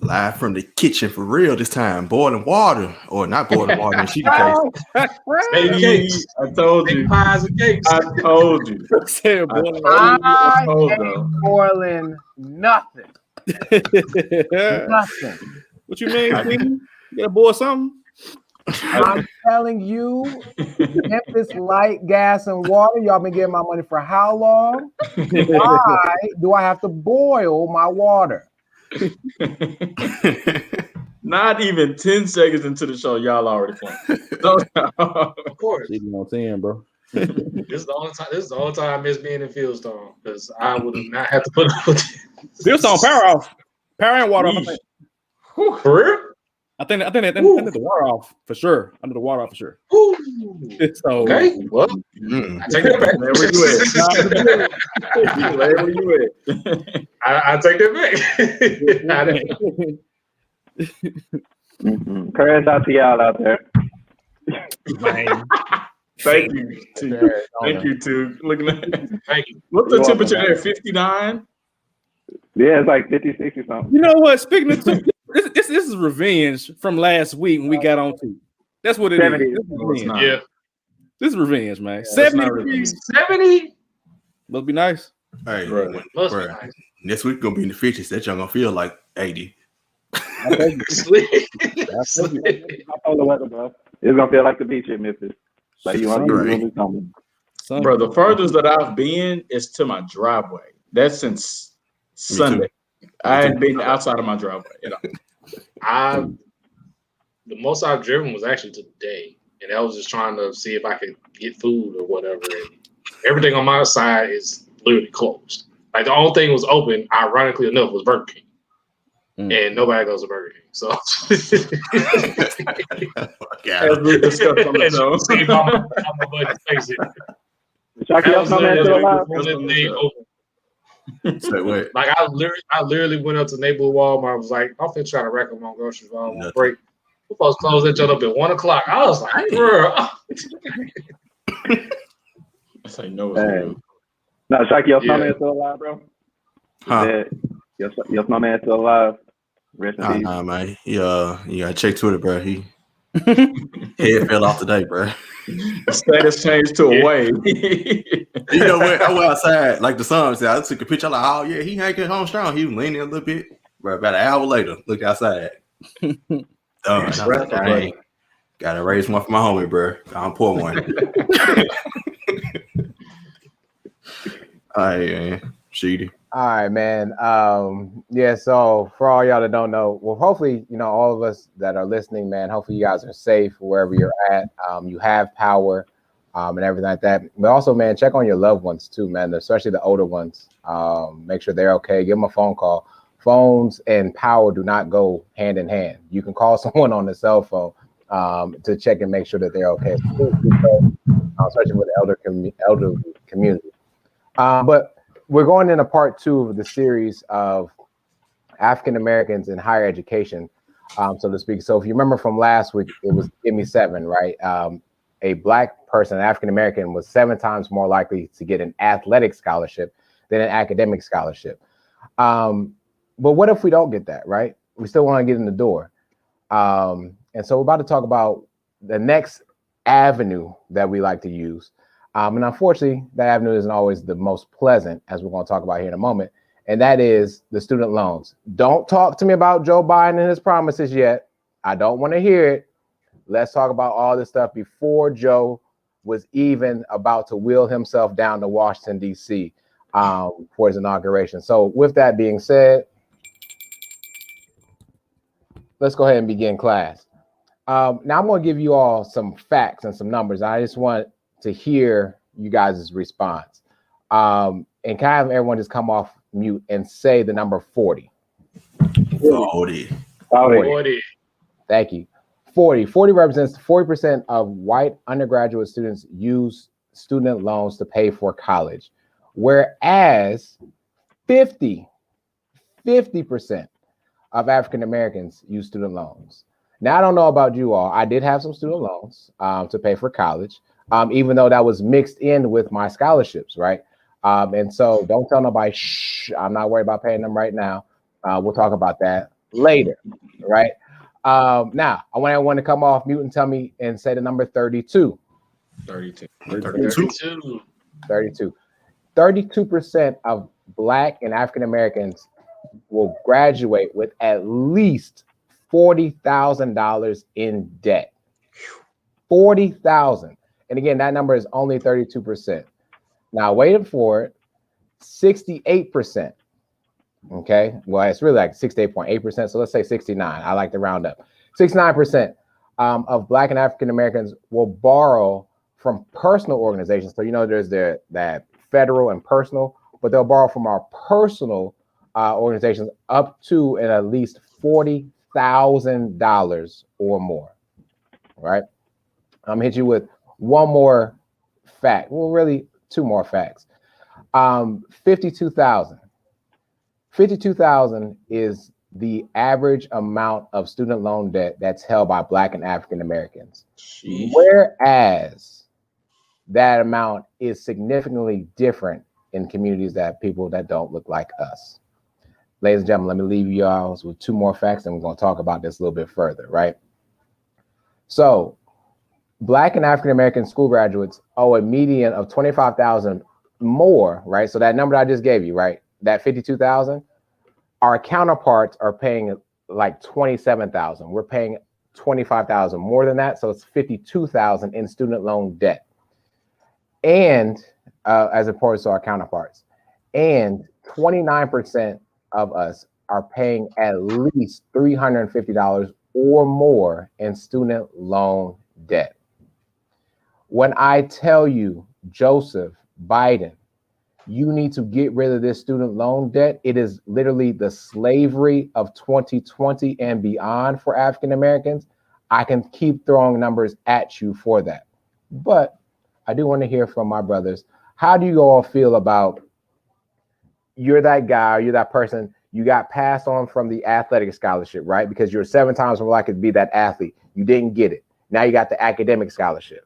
Live from the kitchen for real this time. Boiling water. Or not boiling water in Sheedy case. Steak cakes. I told you. Pies and cakes. I told you. I ain't boiling nothing. Nothing. What you mean? You gotta boil something? I'm telling you, Memphis light, gas, and water. Y'all been getting my money for how long? Why do I have to boil my water? Not even 10 seconds into the show, y'all already playing. Of course. She's on 10, bro. This is the only time. This is the only time I miss being in Fieldstone because I would not have to put up with Fieldstone, power off. Power and water off. For real? I think the water off for sure. Under the water off for sure. So, okay, well, I take that back. Where you at? I take that back. Prayers out to y'all out there. Thank you. Thank you, too. Looking at Thank you. What's the temperature there? 59? Yeah, it's like 50, 60 something. you know what? Speaking of this is revenge from last week when we got on to. That's what it 70. is. This is revenge. Yeah. This is revenge, man. Yeah, 70 degrees. 70? Must be nice. Hey, Right. Must be bruh, nice. next week gonna be in the 50s. That y'all gonna feel like 80. Sleep. I told the weather, bro. It's gonna feel like the beach in Memphis. Like you want Right. to coming. Bro, the furthest that I've been is to my driveway. That's since Sunday. I hadn't been outside of my driveway at all. The most I've driven was actually today, and I was just trying to see if I could get food or whatever. And everything on my side is literally closed. Like the only thing was open, ironically enough, was Burger King, and nobody goes to Burger King. So As we discussed on the show. See how my buddy face it. Shocky, y'all know man still alive? Say what? Like I literally went up to neighborhood Walmart. I was like, I'm finna try to rack up my groceries while I'm on break. We're supposed to close that joint up at 1 o'clock. I was like, bro. I say no. It's real. No, Shocky, your snowman still alive, bro? Huh? Your snowman still alive? Rest in peace. Nah, man. You gotta check Twitter, bro. He head fell off today, bro. Status changed to a wave. You know what? I went outside, like the sun said. I took a picture. I'm like, oh yeah, he hanging home strong. He was leaning a little bit. Bro, about an hour later, look outside. Done. I was like, dang. Gotta raise one for my homie, bro. I'm pour one. All right, man. Sheedy. All right, man. Yeah, so for all y'all that don't know, well, hopefully, all of us that are listening, man, hopefully you guys are safe wherever you're at. You have power and everything like that. But also, man, check on your loved ones too, man, especially the older ones. Make sure they're okay. Give them a phone call. Phones and power do not go hand in hand. You can call someone on the cell phone to check and make sure that they're okay, especially with the elder community. But we're going into part 2 of the series of African Americans in higher education, so to speak. So if you remember from last week, it was Give Me 7, right? A Black person, an African American, was 7 times more likely to get an athletic scholarship than an academic scholarship. But what if we don't get that, right? We still want to get in the door. And so we're about to talk about the next avenue that we like to use. And unfortunately, that avenue isn't always the most pleasant, as we're going to talk about here in a moment. And that is the student loans. Don't talk to me about Joe Biden and his promises yet. I don't want to hear it. Let's talk about all this stuff before Joe was even about to wheel himself down to Washington, D.C. For his inauguration. So with that being said, let's go ahead and begin class. Now I'm going to give you all some facts and some numbers. I just want to hear you guys' response. And can I have everyone just come off mute and say the number 40? 40. Thank you. 40 represents 40% of white undergraduate students use student loans to pay for college, whereas 50% of African Americans use student loans. Now, I don't know about you all. I did have some student loans to pay for college, even though that was mixed in with my scholarships, right? And so don't tell nobody, shh, I'm not worried about paying them right now. We'll talk about that later, right? Now, I want everyone to come off mute and tell me and say the number 32. 32. 32% of Black and African Americans will graduate with at least $40,000 in debt. 40,000. And again, that number is only 32%. Now, waiting for it, 68%. Okay, well, it's really like 68.8%. So let's say 69. I like to round up. 69% of Black and African Americans will borrow from personal organizations. So, you know, there's that federal and personal, but they'll borrow from our personal organizations up to and at least $40,000 or more. All right. I'm gonna hit you with one more fact. Well, really two more facts. 52,000. 52,000 is the average amount of student loan debt that's held by Black and African Americans. Jeez. Whereas that amount is significantly different in communities that people that don't look like us. Ladies and gentlemen, let me leave you all with two more facts, and we're going to talk about this a little bit further, right? So, Black and African American school graduates owe a median of $25,000 more, right? So that number I just gave you, right? That 52,000, our counterparts are paying like 27,000. We're paying 25,000 more than that, so it's 52,000 in student loan debt. And as opposed to our counterparts, and 29% of us are paying at least $350 or more in student loan debt. When I tell you, Joseph Biden, you need to get rid of this student loan debt, it is literally the slavery of 2020 and beyond for African Americans. I can keep throwing numbers at you for that. But I do want to hear from my brothers. How do you all feel about, you're that guy, you're that person, you got passed on from the athletic scholarship, right? Because you're 7 times more likely to be that athlete. You didn't get it. Now you got the academic scholarship.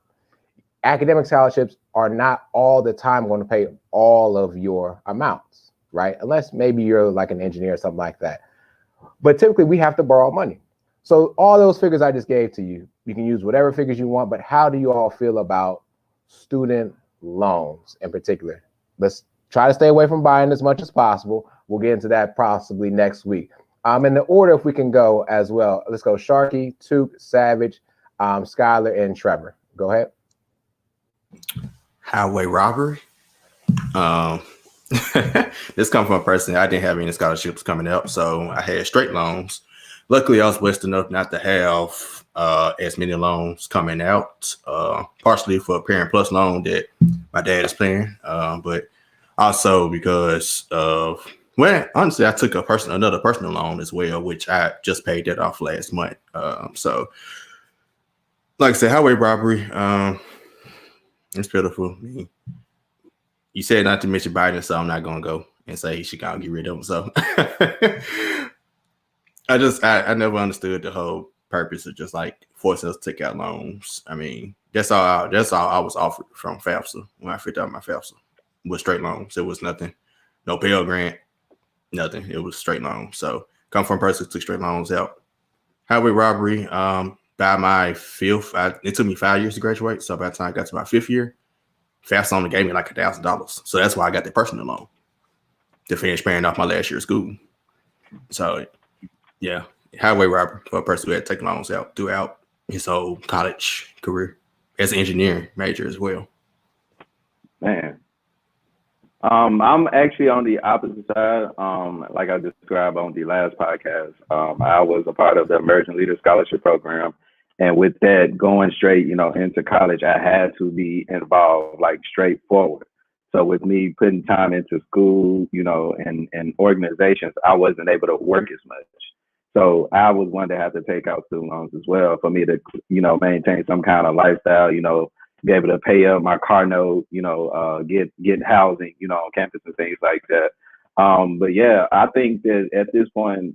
Academic scholarships are not all the time going to pay all of your amounts, right? Unless maybe you're like an engineer or something like that. But typically we have to borrow money. So all those figures I just gave to you, you can use whatever figures you want, but how do you all feel about student loans in particular? Let's try to stay away from buying as much as possible. We'll get into that possibly next week. In the order, if we can go as well, let's go Sharky, Took, Savage, Skylar, and Trevor. Go ahead. Highway robbery. This comes from a person. I didn't have any scholarships coming up, so I had straight loans. Luckily, I was blessed enough not to have as many loans coming out, partially for a Parent Plus loan that my dad is paying, but also because of, well, honestly, I took another personal loan as well, which I just paid that off last month. So, like I said, highway robbery. It's pitiful. I mean, you said not to mention Biden, so I'm not gonna go and say he should go get rid of him. So I never understood the whole purpose of just like forcing us to take out loans. I mean, that's all I was offered from FAFSA when I figured out my FAFSA was straight loans. It was nothing, no Pell Grant, nothing. It was straight loans. So come from a person who took straight loans out. Highway robbery. By my fifth, it took me 5 years to graduate. So by the time I got to my 5th year, FAFSA only gave me like $1,000. So that's why I got the personal loan to finish paying off my last year of school. So yeah, highway robbery for a person who had taken loans out throughout his whole college career as an engineering major as well. Man, I'm actually on the opposite side. Like I described on the last podcast, I was a part of the Emerging Leader Scholarship Program. And with that, going straight, into college, I had to be involved, like straightforward. So with me putting time into school, and organizations, I wasn't able to work as much. So I was one to have to take out student loans as well for me to, maintain some kind of lifestyle, be able to pay up my car note, get housing, on campus and things like that. But yeah, I think that at this point,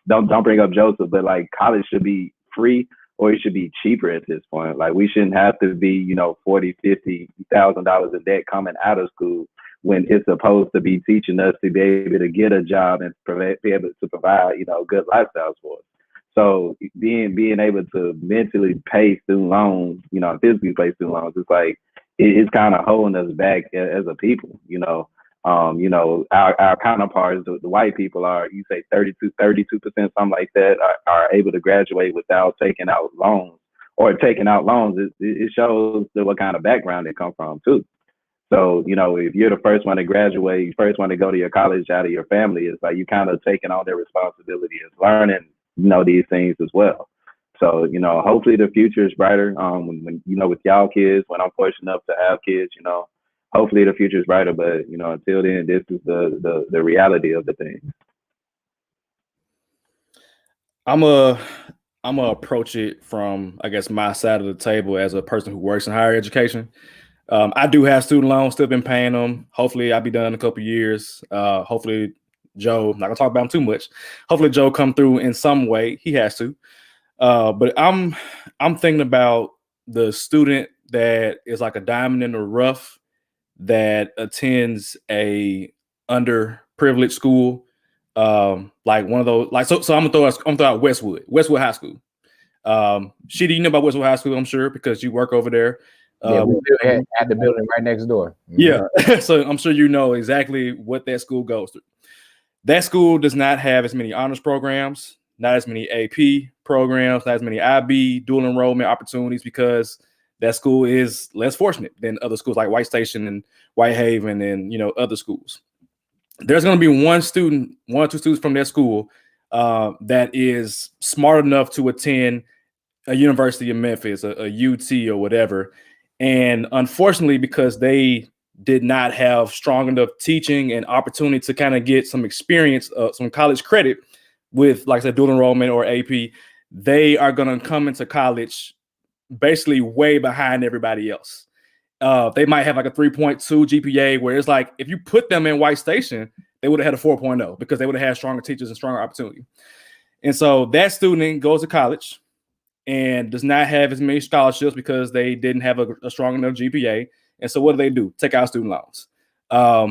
don't bring up Joseph, but like college should be free or it should be cheaper at this point. Like we shouldn't have to be, $40,000, $50,000 in debt coming out of school when it's supposed to be teaching us to be able to get a job and be able to provide, good lifestyles for us. So being able to mentally pay student loans, physically pay student loans, it's like it's kind of holding us back as a people. Our counterparts, the white people are, you say 32%, something like that, are able to graduate without taking out loans or taking out loans. It shows what kind of background they come from too. So, if you're the first one to graduate, you first one to go to your college out of your family, it's like you kind of taking on their responsibility as learning, these things as well. So, hopefully the future is brighter. When with y'all kids, when I'm fortunate enough to have kids, hopefully the future is brighter. But, until then, this is the reality of the thing. I'm gonna approach it from, I guess, my side of the table as a person who works in higher education. I do have student loans, still been paying them. Hopefully I'll be done in a couple of years. Hopefully Joe, not gonna talk about him too much. Hopefully Joe come through in some way. He has to. But I'm thinking about the student that is like a diamond in the rough that attends a underprivileged school. Like one of those, like, so I'm gonna throw out Westwood High School. Sheedy, you know about Westwood High School, I'm sure, because you work over there. We had the building right next door. Yeah. So I'm sure you know exactly what that school goes through. That school does not have as many honors programs, not as many AP programs, not as many IB dual enrollment opportunities, because that school is less fortunate than other schools like White Station and Whitehaven and other schools. There's going to be one or two students from that school that is smart enough to attend a University of Memphis, a UT or whatever. And unfortunately, because they did not have strong enough teaching and opportunity to kind of get some experience, some college credit with, like I said, dual enrollment or AP, they are going to come into college basically way behind everybody else. They might have like a 3.2 GPA, where it's like, if you put them in White Station, they would have had a 4.0 because they would have had stronger teachers and stronger opportunity. And so that student goes to college and does not have as many scholarships because they didn't have a strong enough GPA. And so what do? Take out student loans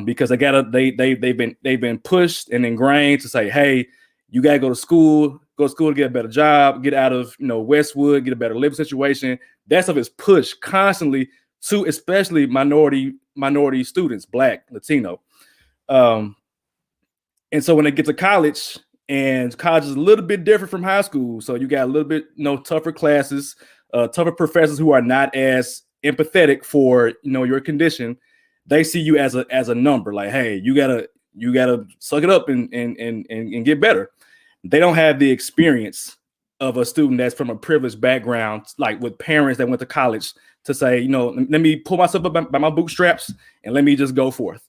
because they've been pushed and ingrained to say, hey, you gotta go to school to get a better job, get out of Westwood, get a better living situation. That stuff is pushed constantly to especially minority students, Black, Latino. And so when they get to college, and college is a little bit different from high school, so you got a little bit tougher classes, tougher professors who are not as empathetic for your condition. They see you as a number, like, hey, you gotta suck it up and get better. They don't have the experience of a student that's from a privileged background, like with parents that went to college, to say, let me pull myself up by my bootstraps and let me just go forth.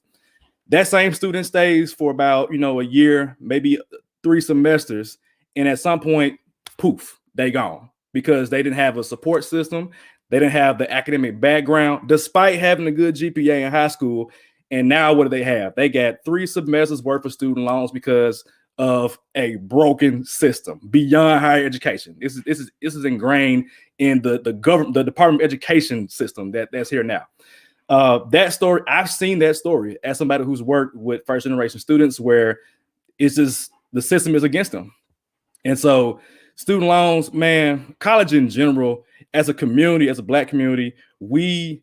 That same student stays for about a year, maybe 3 semesters, and at some point, poof, they gone because they didn't have a support system. They didn't have the academic background, despite having a good GPA in high school. And now what do they have? They got 3 semesters worth of student loans because of a broken system beyond higher education. This is ingrained in the Department of Education system that's here now. That story, I've seen that story as somebody who's worked with first generation students, where it's just the system is against them. And so student loans, man, college in general, as a community, as a Black community, we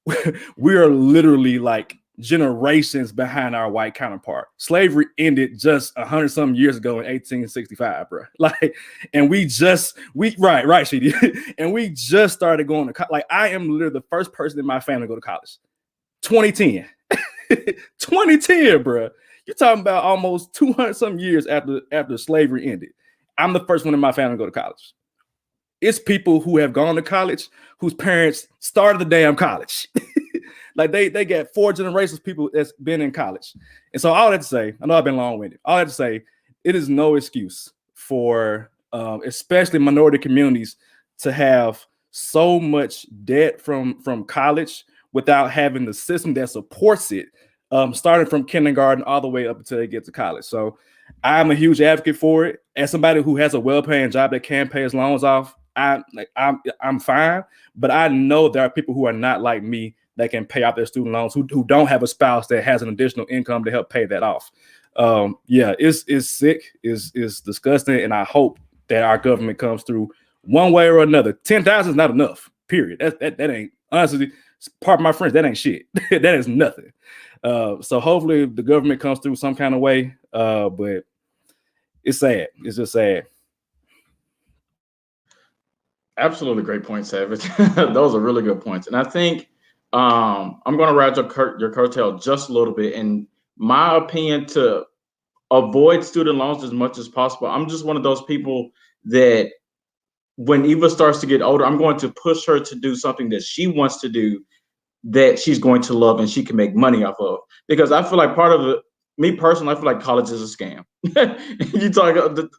are literally like generations behind our white counterpart. Slavery ended just 100-something years ago in 1865, bro. Like, and we right, Sheedy. And we just started going to college. Like, I am literally the first person in my family to go to college. 2010. 2010, bro. You're talking about almost 200-something years after slavery ended. I'm the first one in my family to go to college. It's people who have gone to college whose parents started the damn college. Like they got 4 generations of people that's been in college. And so all that to say, I know I've been long-winded. All that to say, it is no excuse for especially minority communities to have so much debt from college without having the system that supports it, starting from kindergarten all the way up until they get to college. So I'm a huge advocate for it. As somebody who has a well-paying job that can pay his loans off, I'm fine. But I know there are people who are not like me that can pay out their student loans who don't have a spouse that has an additional income to help pay that off. It's sick, it's disgusting, and I hope that our government comes through one way or another. 10,000 is not enough, period. That ain't, honestly, part of my friends, that ain't shit. That is nothing. So hopefully the government comes through some kind of way, but it's sad. It's just sad. Absolutely great point, Savage. Those are really good points. And I think I'm going to ride your coattail just a little bit. In my opinion, to avoid student loans as much as possible, I'm just one of those people that when Eva starts to get older, I'm going to push her to do something that she wants to do that she's going to love and she can make money off of. Because I feel like part of it, me personally, I feel like college is a scam. You talk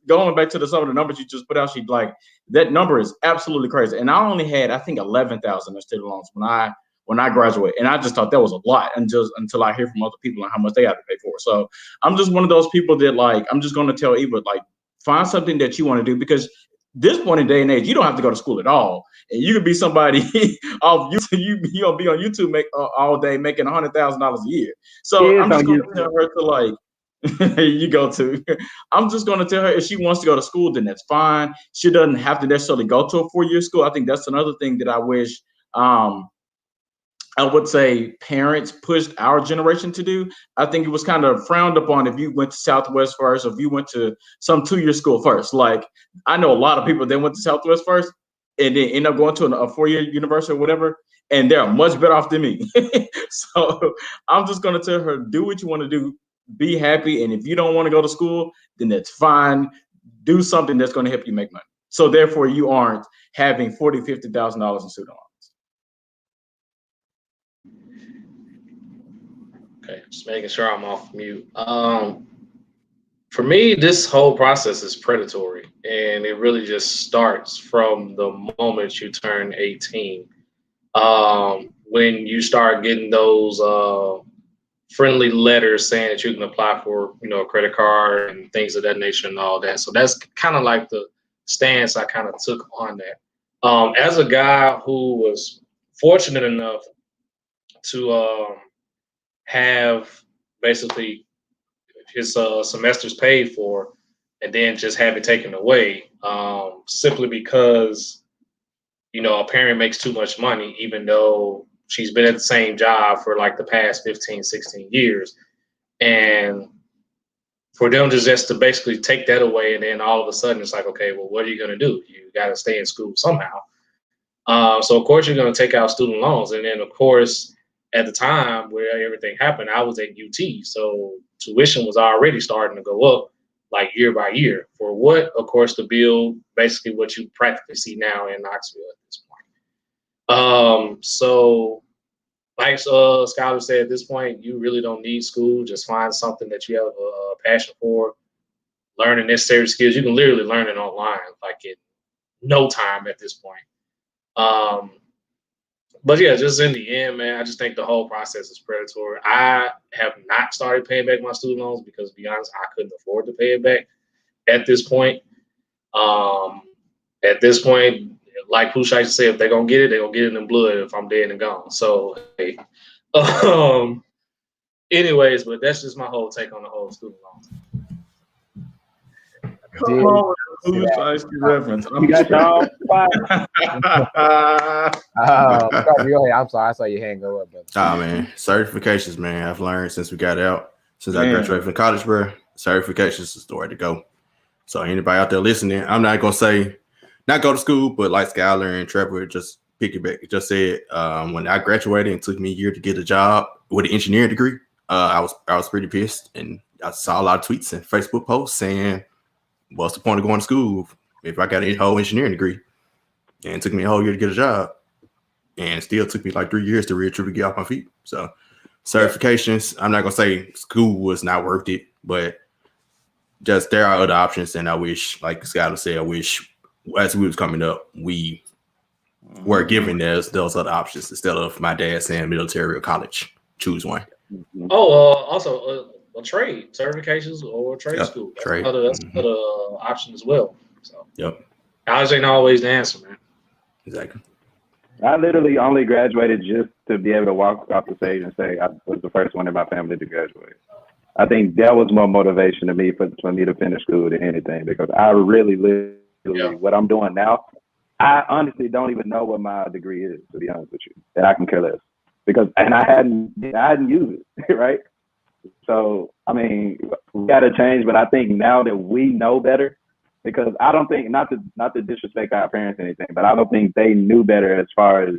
going back to some of the numbers you just put out, she'd like that number is absolutely crazy. And I only had, I think, 11,000 in student loans when I graduated, and I just thought that was a lot, and just until I hear from other people on how much they have to pay for. So I'm just one of those people that like I'm just going to tell Eva like find something that you want to do, because this point in day and age, you don't have to go to school at all, and you could be somebody off YouTube. You gonna be on YouTube all day making $100,000 a year. So I'm just going to tell her to like. You go to. I'm just going to tell her if she wants to go to school, then that's fine. She doesn't have to necessarily go to a 4-year school. I think that's another thing that I wish I would say parents pushed our generation to do. I think it was kind of frowned upon if you went to Southwest first, or if you went to some 2-year school first. Like I know a lot of people that went to Southwest first and then end up going to a 4-year university or whatever, and they're much better off than me. So I'm just going to tell her, do what you want to do. Be happy, and if you don't want to go to school, then that's fine. Do something that's going to help you make money. So therefore, you aren't having $40,000, $50,000 in student loans. Okay, just making sure I'm off mute. For me, this whole process is predatory, and it really just starts from the moment you turn 18. When you start getting those friendly letters saying that you can apply for, a credit card and things of that nature and all that. So that's kind of like the stance I kind of took on that. As a guy who was fortunate enough to have basically his semesters paid for and then just have it taken away, simply because, a parent makes too much money, even though she's been at the same job for like the past 15, 16 years. And for them just to basically take that away, and then all of a sudden it's like, okay, well, what are you going to do? You got to stay in school somehow. So of course you're going to take out student loans. And then of course, at the time where everything happened, I was at UT. So tuition was already starting to go up like year by year for what? Of course, to build basically what you practically see now in Knoxville at this point. So like Skylar said, at this point, you really don't need school. Just find something that you have a passion for. Learn the necessary skills. You can literally learn it online, like in no time at this point. But yeah, just in the end, man, I just think the whole process is predatory. I have not started paying back my student loans because, to be honest, I couldn't afford to pay it back at this point. At this point, like Hushai said, if they're going to get it, they're going to get it in blood if I'm dead and gone. So, hey. Anyways, but that's just my whole take on the whole student loans. Come on, Hushai reference. You got your own spot. Go ahead. I'm sorry. I saw your hand go up. Man. Certifications, man. I've learned since we got out, since I graduated from college, bro. Certifications is the way to go. So anybody out there listening, I'm not going to say not go to school, but like Skylar and Trevor just piggyback just said, when I graduated, it took me a year to get a job with an engineering degree. I was pretty pissed, and I saw a lot of tweets and Facebook posts saying, what's the point of going to school if I got a whole engineering degree? And it took me a whole year to get a job, and it still took me like 3 years to really truly get off my feet. So certifications, I'm not going to say school was not worth it, but just there are other options. And I wish, like Skylar said, I wish as we was coming up, we were given those other options instead of my dad saying military or college. Choose one. Also a trade, certifications or trade school. That's trade. Another option as well. So yep. college ain't always the answer, man. Exactly. I literally only graduated just to be able to walk off the stage and say I was the first one in my family to graduate. I think that was more motivation to me for me to finish school than anything, because I really literally what I'm doing now, I honestly don't even know what my degree is, to be honest with you, and I can care less and I hadn't used it, right? So I mean, we got to change, but I think now that we know better, because I don't think, not to disrespect our parents or anything, but I don't think they knew better as far as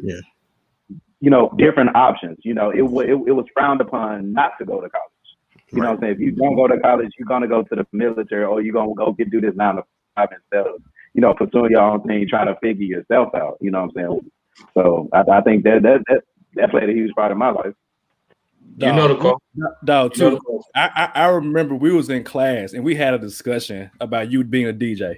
different options. It was frowned upon not to go to college. You know what I'm saying? If you don't go to college, you're gonna go to the military, or you're gonna go do this 9 to 5 instead of pursuing your own thing, trying to figure yourself out. You know what I'm saying? So I think that played a huge part in my life. You know the quote. Dog, too. I remember we was in class and we had a discussion about you being a DJ.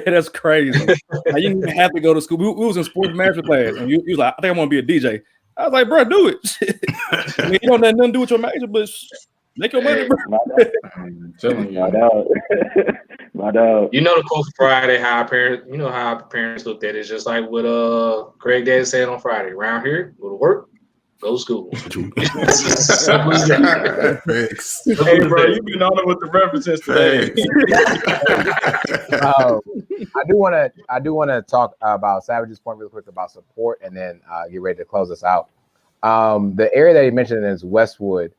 That's crazy. Like, you didn't even have to go to school. We was in sports management class, and you was like, I think I want to be a DJ. I was like, bro, do it. I mean, you don't have nothing to do with your major, but make your money, bro. My dog. You know the quote for Friday, how our parents looked at it. It's just like what Craig Daddy said on Friday. Around here, go to work, go to school. Simple as that. Hey, bro, you've been on it with the references today. I do want to talk about Savage's point real quick about support, and then get ready to close us out. The area that he mentioned is Westwood.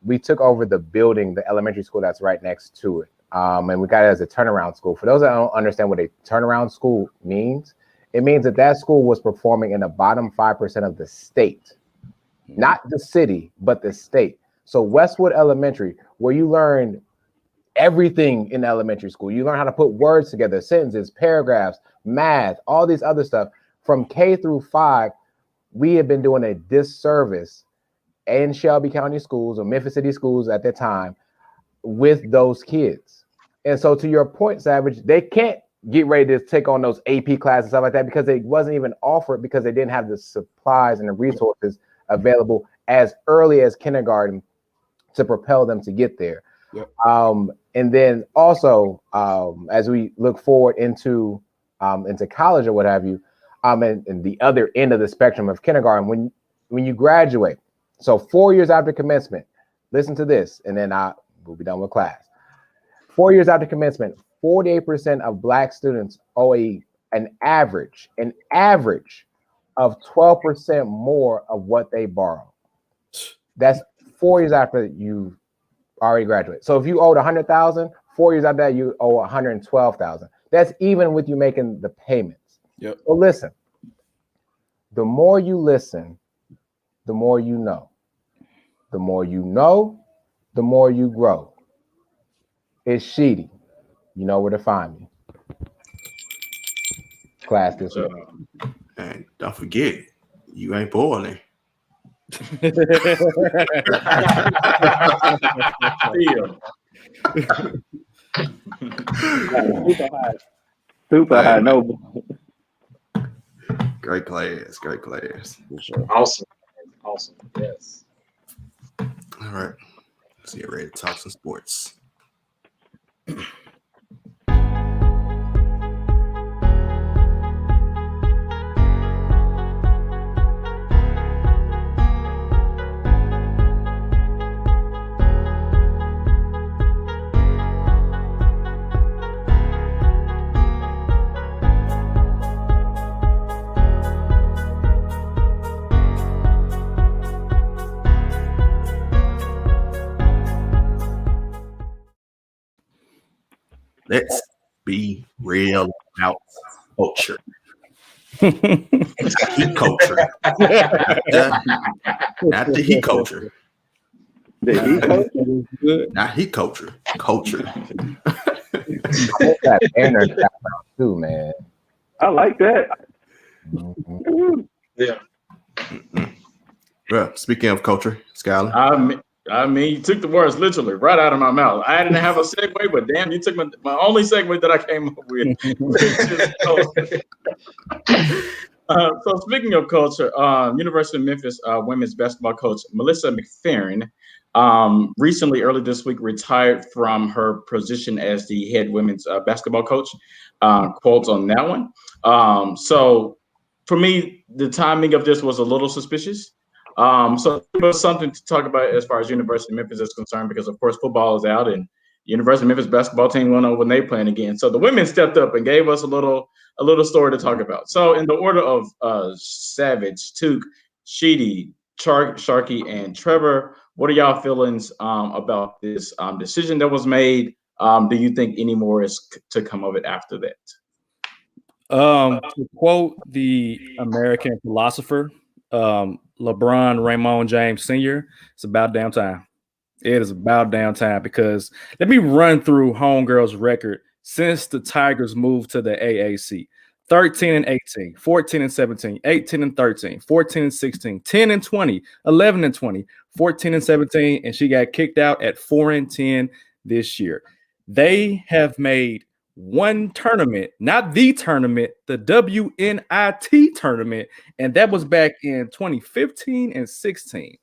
We took over the building, the elementary school that's right next to it, and we got it as a turnaround school. For those that don't understand what a turnaround school means, it means that school was performing in the bottom 5% of the state, not the city, but the state. So Westwood Elementary, where you learn everything in elementary school, you learn how to put words together, sentences, paragraphs, math, all these other stuff. From K through 5, we have been doing a disservice in Shelby County schools or Memphis City schools at that time with those kids. And so to your point, Savage, they can't get ready to take on those AP classes and stuff like that because it wasn't even offered, because they didn't have the supplies and the resources available as early as kindergarten to propel them to get there. Yep. And then also, as we look forward into college or what have you, and the other end of the spectrum of kindergarten, when you graduate, so 4 years after commencement, listen to this, and then we'll be done with class. 4 years after commencement, 48% of Black students owe an average of 12% more of what they borrow. That's 4 years after you already graduated. So if you owed $100,000, 4 years after that, you owe $112,000. That's even with you making the payments. Yep. So listen, the more you listen, the more you know. The more you know, the more you grow. It's Sheedy. You know where to find me. Class this week. And don't forget, you ain't boiling. Super high. No. Great class. Great class. Sure. Awesome. Yes. All right. Let's get ready to talk some sports. Let's be real about culture. Heat culture. Not the heat culture. The heat culture? Not heat culture. Culture. That energy too, man. I like that. Mm-hmm. Yeah. Well, speaking of culture, Skylar. I mean, you took the words literally right out of my mouth. I didn't have a segue, but damn, you took my only segue that I came up with. So speaking of culture, University of Memphis women's basketball coach Melissa McFerrin recently, early this week, retired from her position as the head women's basketball coach. Quotes on that one. So for me, the timing of this was a little suspicious. So it was something to talk about as far as University of Memphis is concerned, because of course football is out and University of Memphis basketball team went on when they playing again. So the women stepped up and gave us a little story to talk about. So in the order of Savage, Took, Sheedy, Sharky, and Trevor, what are y'all feelings about this decision that was made? Do you think any more is to come of it after that? To quote the American philosopher, LeBron Raymond James Sr., it's about damn time. It is about damn time, because let me run through Homegirl's record since the Tigers moved to the AAC. 13 and 18, 14 and 17, 18 and 13, 14 and 16, 10 and 20, 11 and 20, 14 and 17, and she got kicked out at 4 and 10 this year. They have made one tournament, not the tournament, the WNIT tournament, and that was back in 2015 and 16.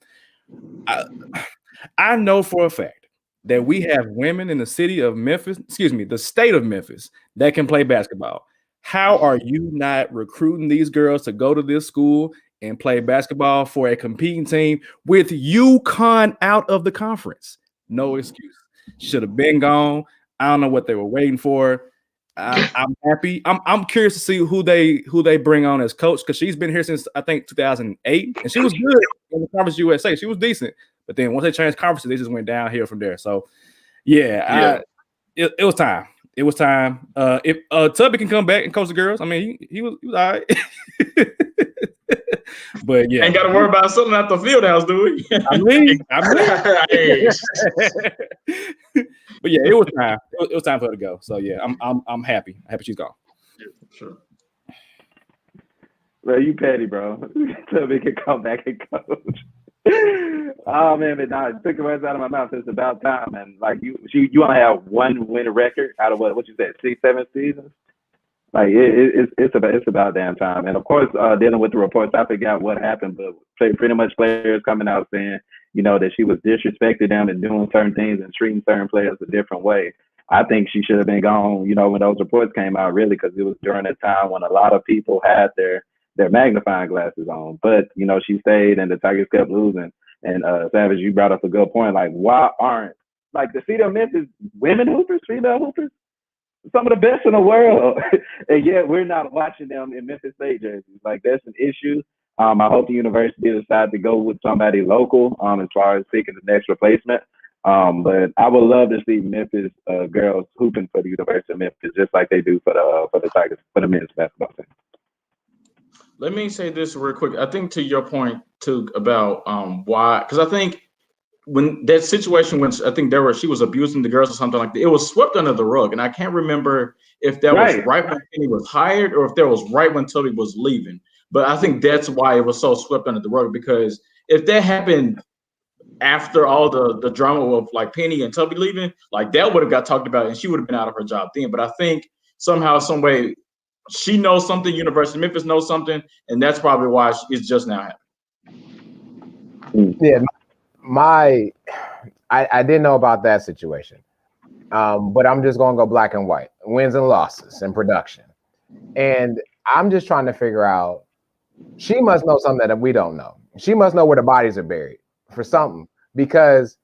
I know for a fact that we have women in the city of Memphis, the state of Memphis, that can play basketball. How are you not recruiting these girls to go to this school and play basketball for a competing team with UConn out of the conference? No excuse. Should have been gone. I don't know what they were waiting for. I'm happy. I'm curious to see who they bring on as coach, because she's been here since I think 2008, and she was good in the Conference USA. She was decent, but then once they changed conferences, they just went downhill from there. So, it was time. It was time. If Tubby can come back and coach the girls, I mean, he was all right. But yeah, ain't got to worry about something at the field house, do we? I mean. But yeah, it was time. It was time for her to go. So yeah, I'm happy. I'm happy she's gone. Yeah, sure. Well, you petty, bro. Tubby can come back and coach. Oh man, but nah, it took the words out of my mouth. It's about time, and like you only have one win record out of what you said, 6-7 seasons. Like it's about damn time. And of course, dealing with the reports, I forgot what happened, but pretty much players coming out saying, that she was disrespecting them and doing certain things and treating certain players a different way. I think she should have been gone, when those reports came out, really, because it was during a time when a lot of people had their magnifying glasses on. But, she stayed and the Tigers kept losing. And Savage, you brought up a good point. Like, why aren't, like, the city of Memphis women hoopers, female hoopers, some of the best in the world, and yet we're not watching them in Memphis State jerseys? Like, that's an issue. I hope the university decides to go with somebody local as far as picking the next replacement. But I would love to see Memphis girls hooping for the University of Memphis, just like they do for the Tigers, for the men's basketball team. Let me say this real quick. I think to your point too about why, because I think when that situation, when I think she was abusing the girls or something like that, it was swept under the rug, and I can't remember if that was right when Penny was hired or if that was right when Tubby was leaving. But I think that's why it was so swept under the rug, because if that happened after all the drama of like Penny and Tubby leaving, like that would have got talked about and she would have been out of her job then. But I think somehow, some way, she knows something, University of Memphis knows something, and that's probably why it's just now happening. Yeah, I didn't know about that situation, but I'm just going to go black and white, wins and losses and production. And I'm just trying to figure out, she must know something that we don't know. She must know where the bodies are buried for something, because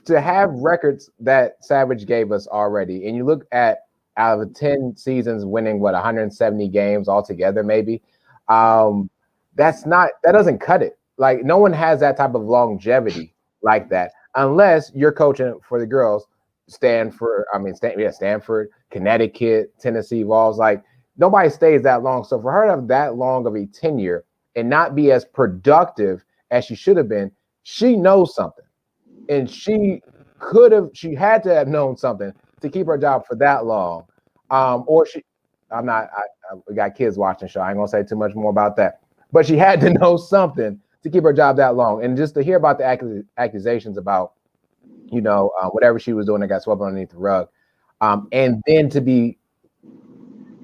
to have records that Savage gave us already, and you look at out of 10 seasons winning 170 games altogether, maybe, that doesn't cut it. Like, no one has that type of longevity like that, unless you're coaching for the girls, Stanford, Connecticut, Tennessee Vols. Like, nobody stays that long. So for her to have that long of a tenure and not be as productive as she should have been, she knows something. And she had to have known something to keep her job for that long. We got kids watching the show. I ain't gonna say too much more about that. But she had to know something to keep her job that long. And just to hear about the accusations about, whatever she was doing that got swept underneath the rug, and then to be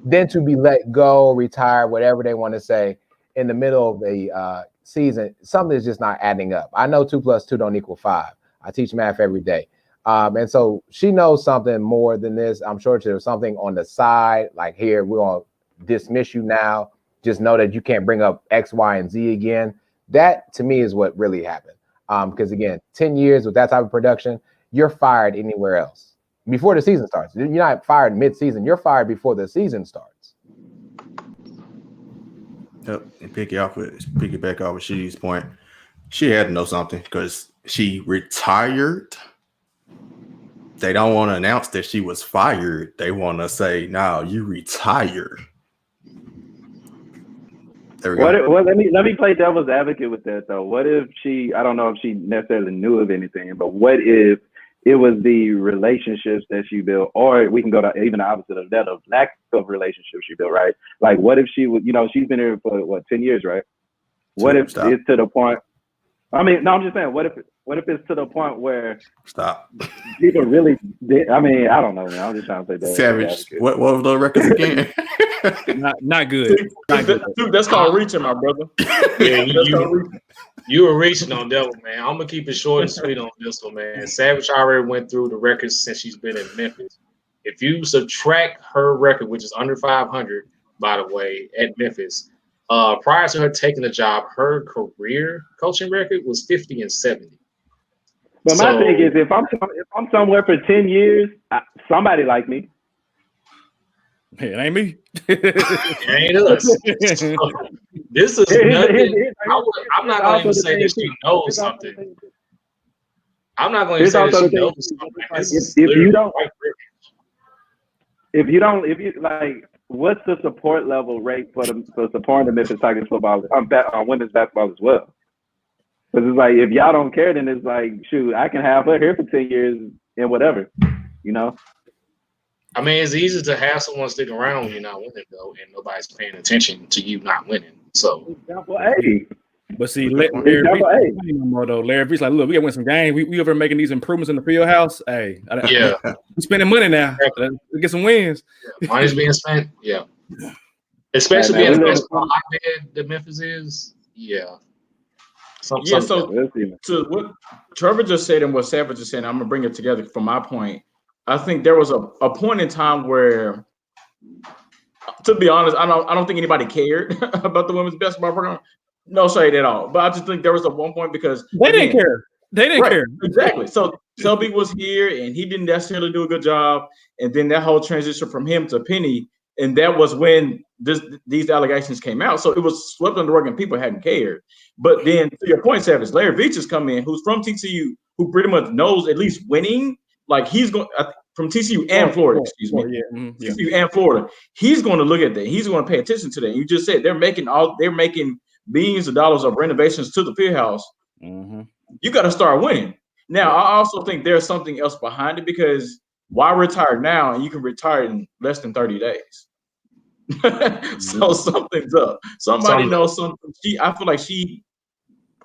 let go, retire, whatever they want to say, in the middle of a season, something is just not adding up. I know 2 + 2 don't equal 5. I teach math every day. And so she knows something more than this. I'm sure there's something on the side, like, here, we're going to dismiss you now, just know that you can't bring up X, Y, and Z again. That to me is what really happened. Because again, 10 years with that type of production, you're fired anywhere else before the season starts. You're not fired mid-season. You're fired before the season starts. Yep. And piggyback off of Sheedy's point, she had to know something because she retired. They don't want to announce that she was fired. They want to say, "No, you retired." There we go. Well, let me play devil's advocate with that though. What if I don't know if she necessarily knew of anything, but what if it was the relationships that she built, or we can go to even the opposite of that, of lack of relationships she built, right? Like, what if she was, she's been here for 10 years, right? What if it's to the point? I mean, no, I'm just saying, what if it's to the point where people really did? I mean, I don't know, man. I'm just trying to say that. Savage. What were the records again? not good. Dude, that's called reaching, my brother. Yeah, you were reaching on that one, man. I'm gonna keep it short and sweet on this one, man. Savage already went through the records since she's been in Memphis. If you subtract her record, which is under 500, by the way, at Memphis, prior to her taking the job, her career coaching record was 50 and 70. But my thing is, if I'm somewhere for 10 years, somebody like me. Hey, it ain't me. It ain't us. So, this is nothing. I'm not going to even say that she knows something. I'm not going to say that she knows something. If you like, what's the support level rate for supporting the Memphis Tigers football on women's basketball as well? Because it's like, if y'all don't care, then it's like, shoot, I can have her here for 10 years and whatever, I mean, it's easy to have someone stick around when you're not winning, though, and nobody's paying attention to you not winning. So, example A. But see, Larry Veach like, look, we got to win some games. We over making these improvements in the field house. Hey, yeah, we're spending money now. Let's get some wins. Yeah. Money's being spent. Yeah, especially being the basketball hotbed that Memphis is. Yeah. So to what Trevor just said and what Savage just said, I'm gonna bring it together from my point. I think there was a point in time where, to be honest, I don't think anybody cared about the women's basketball program. No shade at all. But I just think there was one point because they didn't care. They didn't care. Exactly. So Selby was here and he didn't necessarily do a good job. And then that whole transition from him to Penny, and that was when these allegations came out. So it was swept under the rug and people hadn't cared. But then to your point, Savage, Larry Veach has come in, who's from TCU, who pretty much knows at least winning. Like he's going from TCU and Florida, excuse me. Yeah. TCU and Florida. He's going to look at that. He's going to pay attention to that. You just said they're making billions of dollars of renovations to the field house. Mm-hmm. You got to start winning. Now, I also think there's something else behind it because why retire now and you can retire in less than 30 days? So something's up. Somebody knows something. I feel like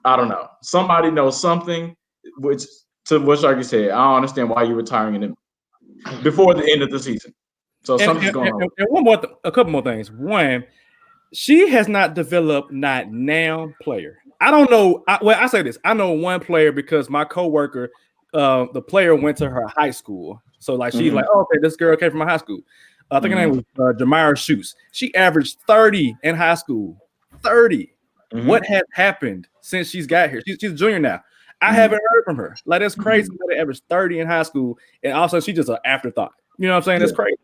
I don't know. Somebody knows something, which to what Sharky said, I don't understand why you're retiring before the end of the season. So something's going on. And a couple more things. One, she has not developed not now player. I don't know. I say this. I know one player because my coworker, the player went to her high school. So like she's like, oh, okay, this girl came from my high school. I think her name was Jamira Schutz. She averaged 30 in high school. 30. What has happened since she's got here? She's a junior now. I haven't heard from her. Like that's crazy. That averaged 30 in high school, and also she's just an afterthought. You know what I'm saying? That's crazy.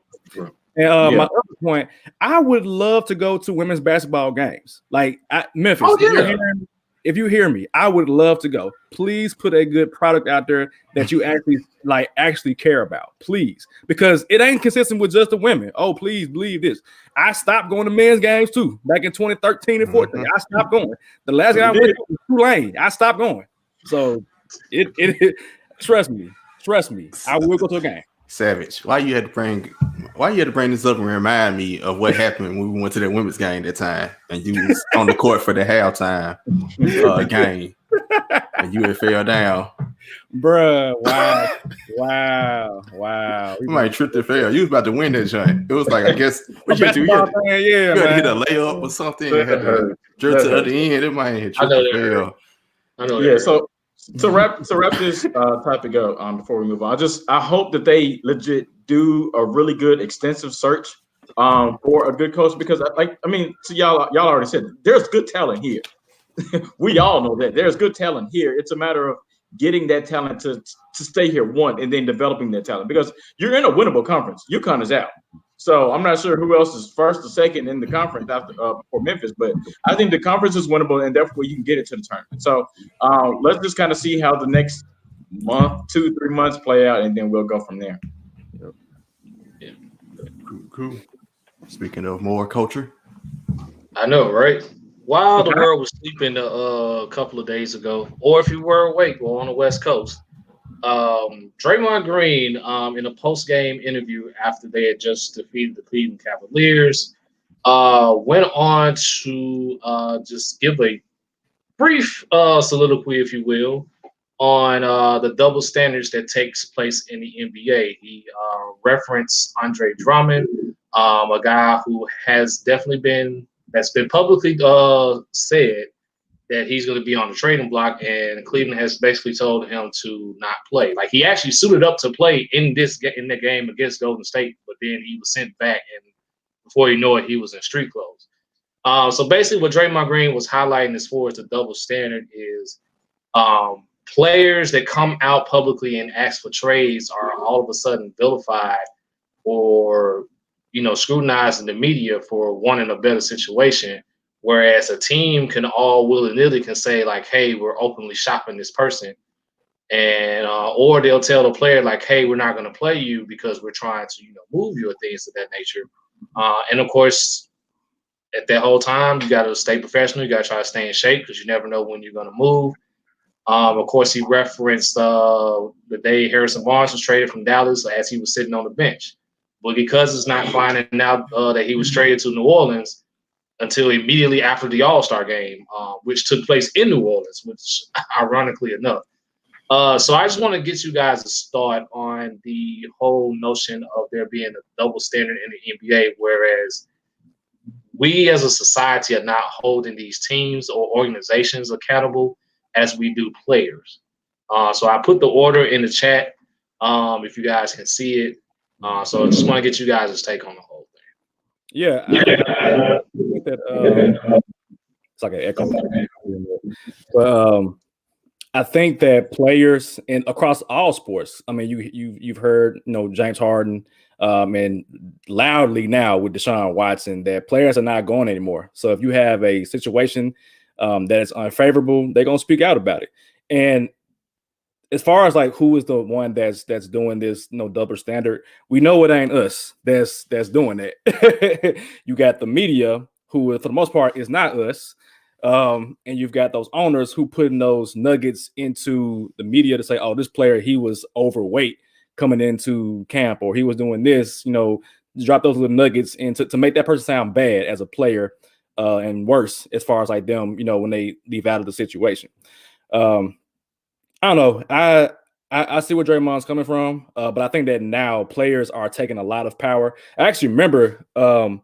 And my other point, I would love to go to women's basketball games, like Memphis. If you hear me, I would love to go. Please put a good product out there that you actually care about, please, because it ain't consistent with just the women. Oh, please believe this. I stopped going to men's games too back in 2013 and 14. I stopped going. The last game I went to was Tulane. I stopped going. So it trust me, I will go to a game. Savage, why you had to bring this up and remind me of what happened when we went to that women's game that time and you was on the court for the halftime game and you had fell down. Bruh, wow. You might trip and fail. You was about to win that joint. It was like, I guess what you had to hit a layup or something and had to jerk to the other end. It might hit trip and fail. I know. Yeah, so to wrap this topic up before we move on, I hope that they legit do a really good extensive search for a good coach because so y'all already said there's good talent here. We all know that there's good talent here. It's a matter of getting that talent to stay here, one, and then developing that talent because you're in a winnable conference. UConn is out. So I'm not sure who else is first or second in the conference after for Memphis, but I think the conference is winnable, and therefore you can get it to the tournament. So let's just kind of see how the next month, 2-3 months play out, and then we'll go from there. Yeah. Cool. Speaking of more culture, I know, right? While the world was sleeping a couple of days ago, or if you were awake, or on the West Coast, Draymond Green, in a post-game interview after they had just defeated the Cleveland Cavaliers, went on to just give a brief soliloquy, if you will, on the double standards that takes place in the NBA. He referenced Andre Drummond, a guy who has definitely that's been publicly said that he's going to be on the trading block, and Cleveland has basically told him to not play. Like, he actually suited up to play in the game against Golden State, but then he was sent back, and before you know it, he was in street clothes. So basically what Draymond Green was highlighting as far as the double standard is players that come out publicly and ask for trades are all of a sudden vilified or, scrutinized in the media for wanting a better situation. Whereas a team can all willy-nilly can say, like, hey, we're openly shopping this person. And or they'll tell the player, like, hey, we're not going to play you because we're trying to, move you or things of that nature. And, of course, at that whole time, you got to stay professional. You got to try to stay in shape because you never know when you're going to move. Of course, he referenced the day Harrison Barnes was traded from Dallas as he was sitting on the bench. But because it's not finding out that he was traded to New Orleans until immediately after the All-Star game, which took place in New Orleans, which ironically enough. So I just want to get you guys a start on the whole notion of there being a double standard in the NBA, whereas we as a society are not holding these teams or organizations accountable as we do players. So I put the order in the chat if you guys can see it. So I just want to get you guys' take on the whole thing. Yeah, I think that it's like an echo. But I think that players across all sports. I mean, you've heard James Harden and loudly now with Deshaun Watson that players are not going anymore. So if you have a situation that is unfavorable, they're gonna speak out about it. And as far as like who is the one that's doing this double standard, we know it ain't us that's doing that. You got the media who for the most part is not us. And you've got those owners who putting those nuggets into the media to say, oh, this player, he was overweight coming into camp, or he was doing this, drop those little nuggets to make that person sound bad as a player, and worse as far as like them, when they leave out of the situation. I don't know. I see where Draymond's coming from, but I think that now players are taking a lot of power. I actually remember a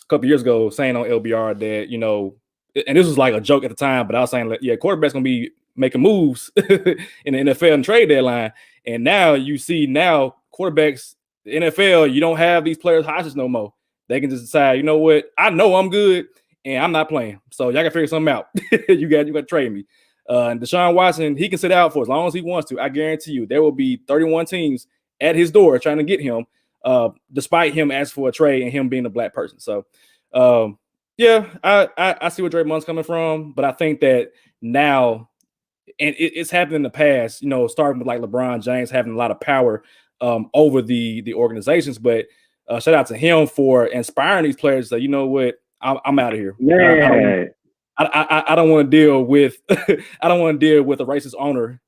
couple years ago saying on LBR that, and this was like a joke at the time, but I was saying, like, yeah, quarterback's going to be making moves in the NFL and trade deadline. And now you see quarterbacks, the NFL, you don't have these players hostage no more. They can just decide, you know what? I know I'm good and I'm not playing. So y'all can figure something out. you got to trade me. And Deshaun Watson, he can sit out for as long as he wants to. I guarantee you there will be 31 teams at his door trying to get him, despite him asking for a trade and him being a black person. So, yeah, I see where Draymond's coming from, but I think that now, and it's happened in the past, starting with like LeBron James having a lot of power over the organizations. But shout out to him for inspiring these players to say, you know what, I'm out of here. Yeah. I don't want to deal with I don't want to deal with a racist owner,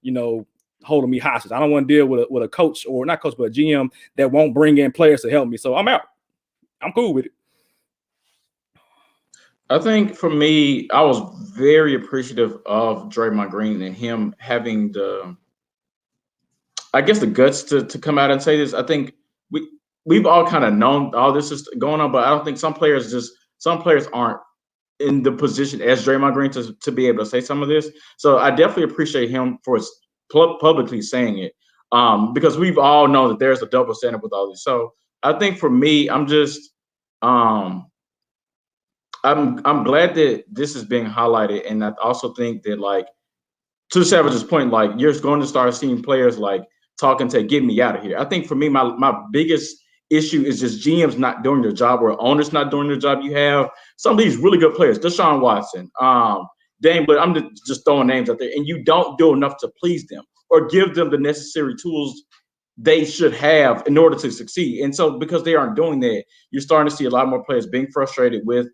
holding me hostage. I don't want to deal with a coach, or not coach, but a GM that won't bring in players to help me. So I'm out. I'm cool with it. I think for me, I was very appreciative of Draymond Green and him having the guts to come out and say this. I think we've all kind of known all this is going on, but I don't think some players aren't in the position as Draymond Green to be able to say some of this. So I definitely appreciate him for publicly saying it, because we've all known that there's a double standard with all this. So I think for me, I'm just I'm glad that this is being highlighted, and I also think that, like, to Savage's point, like, you're going to start seeing players like talking to get me out of here. I think for me, my biggest issue is just GMs not doing their job or owners not doing their job. You have some of these really good players, Deshaun Watson, Dame, but I'm just throwing names out there, and you don't do enough to please them or give them the necessary tools they should have in order to succeed. And so because they aren't doing that, you're starting to see a lot more players being frustrated with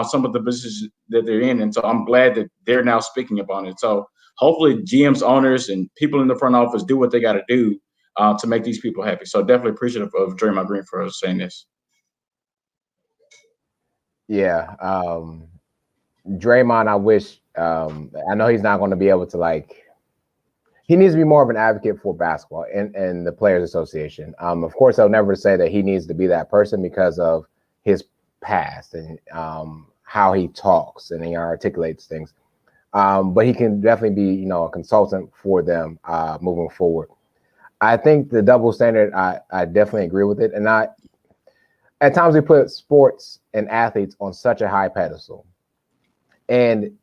some of the positions that they're in. And so I'm glad that they're now speaking about it. So hopefully GMs, owners, and people in the front office do what they got to do to make these people happy. So definitely appreciative of Draymond Green for saying this. Yeah. Draymond, I wish, I know he's not going to be able to, like, he needs to be more of an advocate for basketball and the Players Association. Of course, I'll never say that he needs to be that person because of his past and how he talks and he articulates things. But he can definitely be, a consultant for them moving forward. I think the double standard, I definitely agree with it. And at times we put sports and athletes on such a high pedestal, and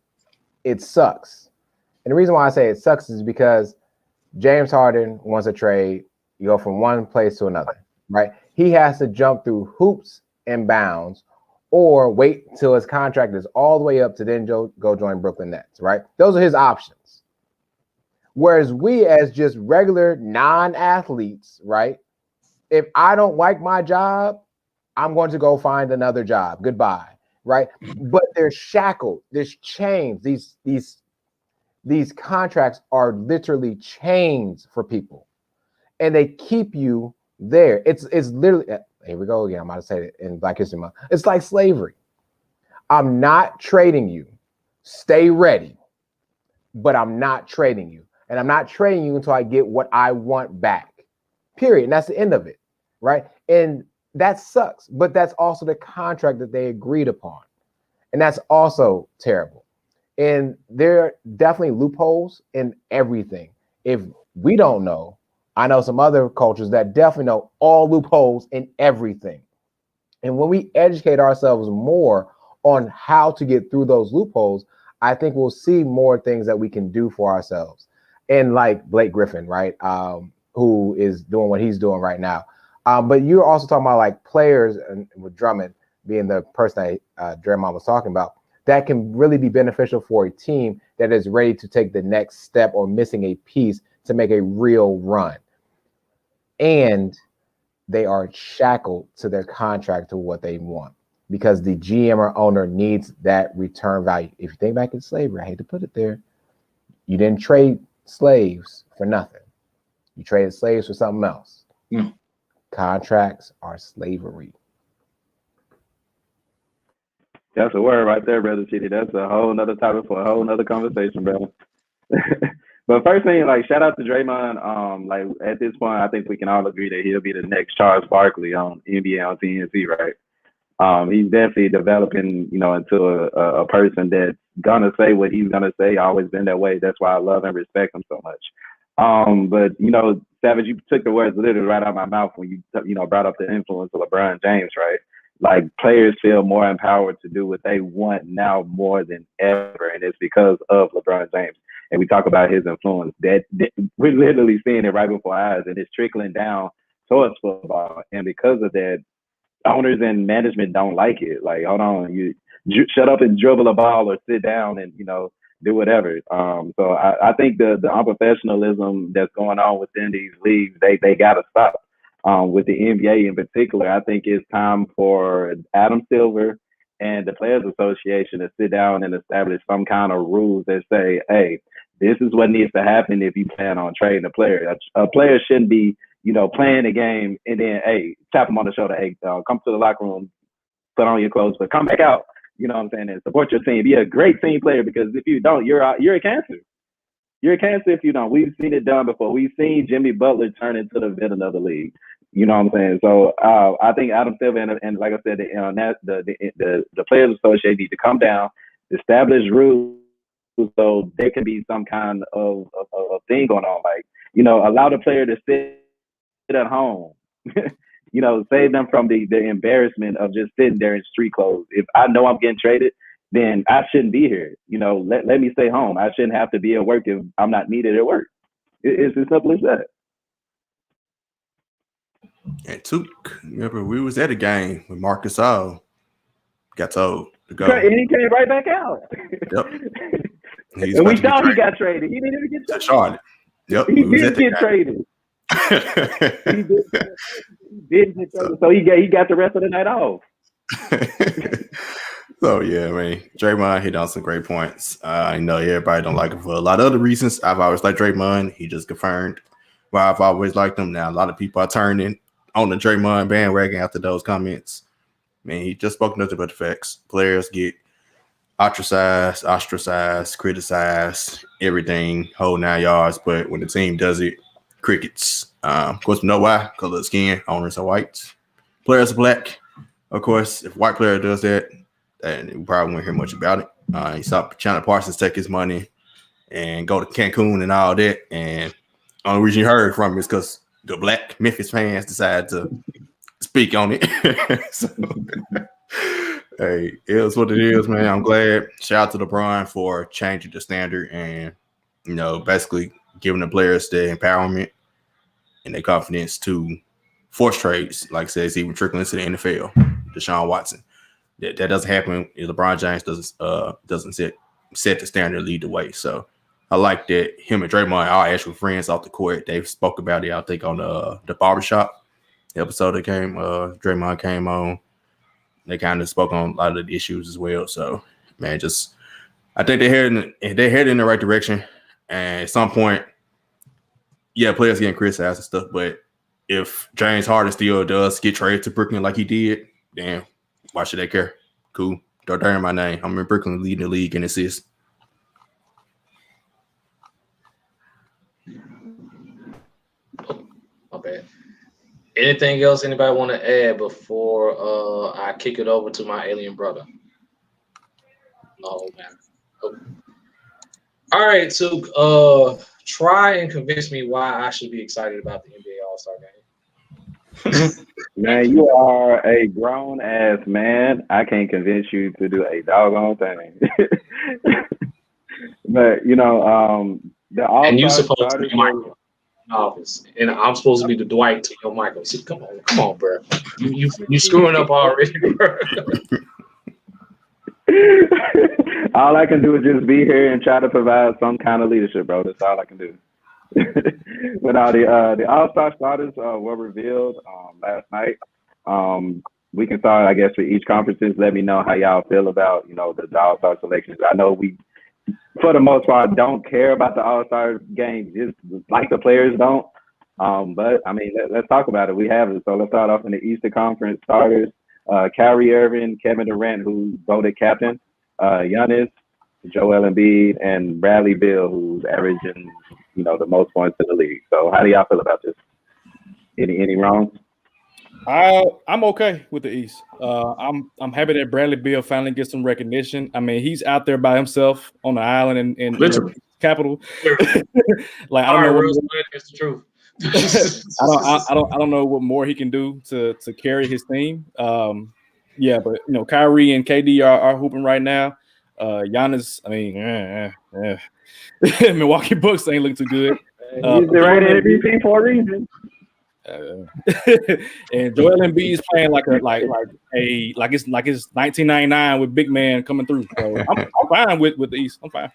it sucks. And the reason why I say it sucks is because James Harden wants a trade. You go from one place to another, right? He has to jump through hoops and bounds or wait till his contract is all the way up to then go join Brooklyn Nets, right? Those are his options. Whereas we, as just regular non-athletes, right? If I don't like my job, I'm going to go find another job. Goodbye, right? But they're shackled. There's chains. These contracts are literally chains for people, and they keep you there. It's literally, here we go again. I'm about to say it in Black History Month. It's like slavery. I'm not trading you. Stay ready, but I'm not trading you, and I'm not trading you until I get what I want back. Period. And that's the end of it, right? And that sucks. But that's also the contract that they agreed upon, and that's also terrible. And there are definitely loopholes in everything. If we don't know, I know some other cultures that definitely know all loopholes in everything. And when we educate ourselves more on how to get through those loopholes, I think we'll see more things that we can do for ourselves. And like Blake Griffin, right, who is doing what he's doing right now. But you're also talking about like players, and with Drummond being the person that Draymond was talking about, that can really be beneficial for a team that is ready to take the next step or missing a piece to make a real run. And they are shackled to their contract to what they want because the GM or owner needs that return value. If you think back to slavery, I hate to put it there, you didn't trade slaves for nothing. You traded slaves for something else. Contracts are slavery. That's a word right there, brother Sheedy. That's a whole nother topic for a whole nother conversation, brother. But first thing, like, shout out to Draymond. Like, at this point, I think we can all agree that he'll be the next Charles Barkley on NBA on TNT, right? He's definitely developing, into a person that's gonna say what he's gonna say. Always been that way. That's why I love and respect him so much. But Savage, you took the words literally right out of my mouth when you brought up the influence of LeBron James, right? Like, players feel more empowered to do what they want now more than ever, and it's because of LeBron James. And we talk about his influence. That we're literally seeing it right before our eyes, and it's trickling down towards football. And because of that, owners and management don't like it. Like, hold on, you shut up and dribble a ball or sit down and do whatever. So I think the unprofessionalism that's going on within these leagues, they gotta stop. With the NBA in particular, I think it's time for Adam Silver and the Players Association to sit down and establish some kind of rules that say, hey, this is what needs to happen if you plan on trading a player. A player shouldn't be, playing a game and then, hey, tap him on the shoulder, hey, come to the locker room, put on your clothes, but come back out, you know what I'm saying, and support your team. Be a great team player, because if you don't, you're a cancer. You're a cancer if you don't. We've seen it done before. We've seen Jimmy Butler turn into the villain of the league. You know what I'm saying? So I think Adam Silver and like I said, the Players Association need to come down, establish rules so there can be some kind of thing going on. Like, allow the player to sit at home. save them from the embarrassment of just sitting there in street clothes. If I know I'm getting traded, then I shouldn't be here. Let me stay home. I shouldn't have to be at work if I'm not needed at work. It's as simple as that. And remember, we was at a game with Marcus All got told to go. And he came right back out. Yep. And we thought he got traded. He didn't even get traded. Charlotte. Yep. He didn't get traded. He didn't get traded. So he got the rest of the night off. So yeah, Draymond hit on some great points. I know everybody don't like him for a lot of other reasons. I've always liked Draymond. He just confirmed why I've always liked him. Now a lot of people are turning on the Draymond bandwagon after those comments. He just spoke nothing but the facts. Players get ostracized, criticized, everything, whole 9 yards. But when the team does it, crickets. Of course, we know why. Color of skin, owners are white, players are black. Of course, if a white player does that, then we probably won't hear much about it. He saw Chandler Parsons take his money and go to Cancun and all that. And the only reason you heard from him is because the black Memphis fans decided to speak on it. So, hey, it is what it is, man. I'm glad. Shout out to LeBron for changing the standard and, basically giving the players the empowerment and the confidence to force trades. Like I said, it's even trickling into the NFL. Deshaun Watson. That doesn't happen if LeBron James doesn't set the standard, lead the way. So I like that him and Draymond are actual friends off the court. They spoke about it, I think, on the barbershop episode that Draymond came on. They kind of spoke on a lot of the issues as well. So, man, I think they're heading in the right direction. And at some point, players getting criticized and stuff. But if James Harden still does get traded to Brooklyn like he did, then why should they care? Cool. Don't dare my name. I'm in Brooklyn leading the league in assists. My bad. Anything else anybody want to add before I kick it over to my alien brother? No, man. Oh. All right, so try and convince me why I should be excited about the NBA All-Star game. Man, you are a grown ass man. I can't convince you to do a doggone thing. But the All-Star and you supposed to be Michael in office, and I'm supposed to be the Dwight to your Michael. See, come on, bro. You screwing up already, bro. All I can do is just be here and try to provide some kind of leadership, bro. That's all I can do. But the All-Star starters were revealed last night. We can start, I guess, for each conferences. Let me know how y'all feel about, the All-Star selections. I know we, for the most part, don't care about the All-Star game, just like the players don't. But, let's talk about it. We have it. So let's start off in the Eastern Conference starters. Kyrie Irving, Kevin Durant, who voted captain, Giannis, Joel Embiid, and Bradley Beal, who's averaging, the most points in the league. So how do y'all feel about this? Any wrongs? I'm okay with the East. I'm happy that Bradley Beal finally gets some recognition. He's out there by himself on the island in capital. Like I don't know. It's the truth. I don't know what more he can do to carry his team. But Kyrie and KD are hooping right now. Giannis, Milwaukee Bucks ain't looking too good. He's the right MVP for a reason. And Joel Embiid is playing like it's 1999 with big man coming through. So I'm fine with the East. I'm fine.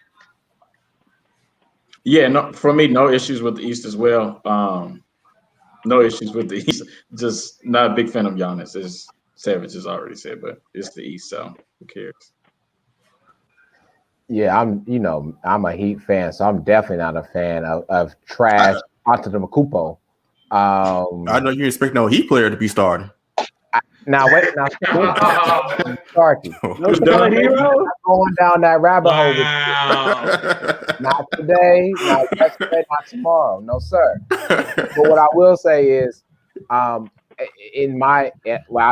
Yeah, no, for me, no issues with the East as well. No issues with the East. Just not a big fan of Giannis, as Savage has already said, but it's the East, so who cares? Yeah, I'm a Heat fan, so I'm definitely not a fan of trash Antetokounmpo. I know you expect no Heat player to be starting. Now Starkey. No going down that rabbit hole. Not today, not yesterday, not tomorrow. No, sir. But what I will say is, I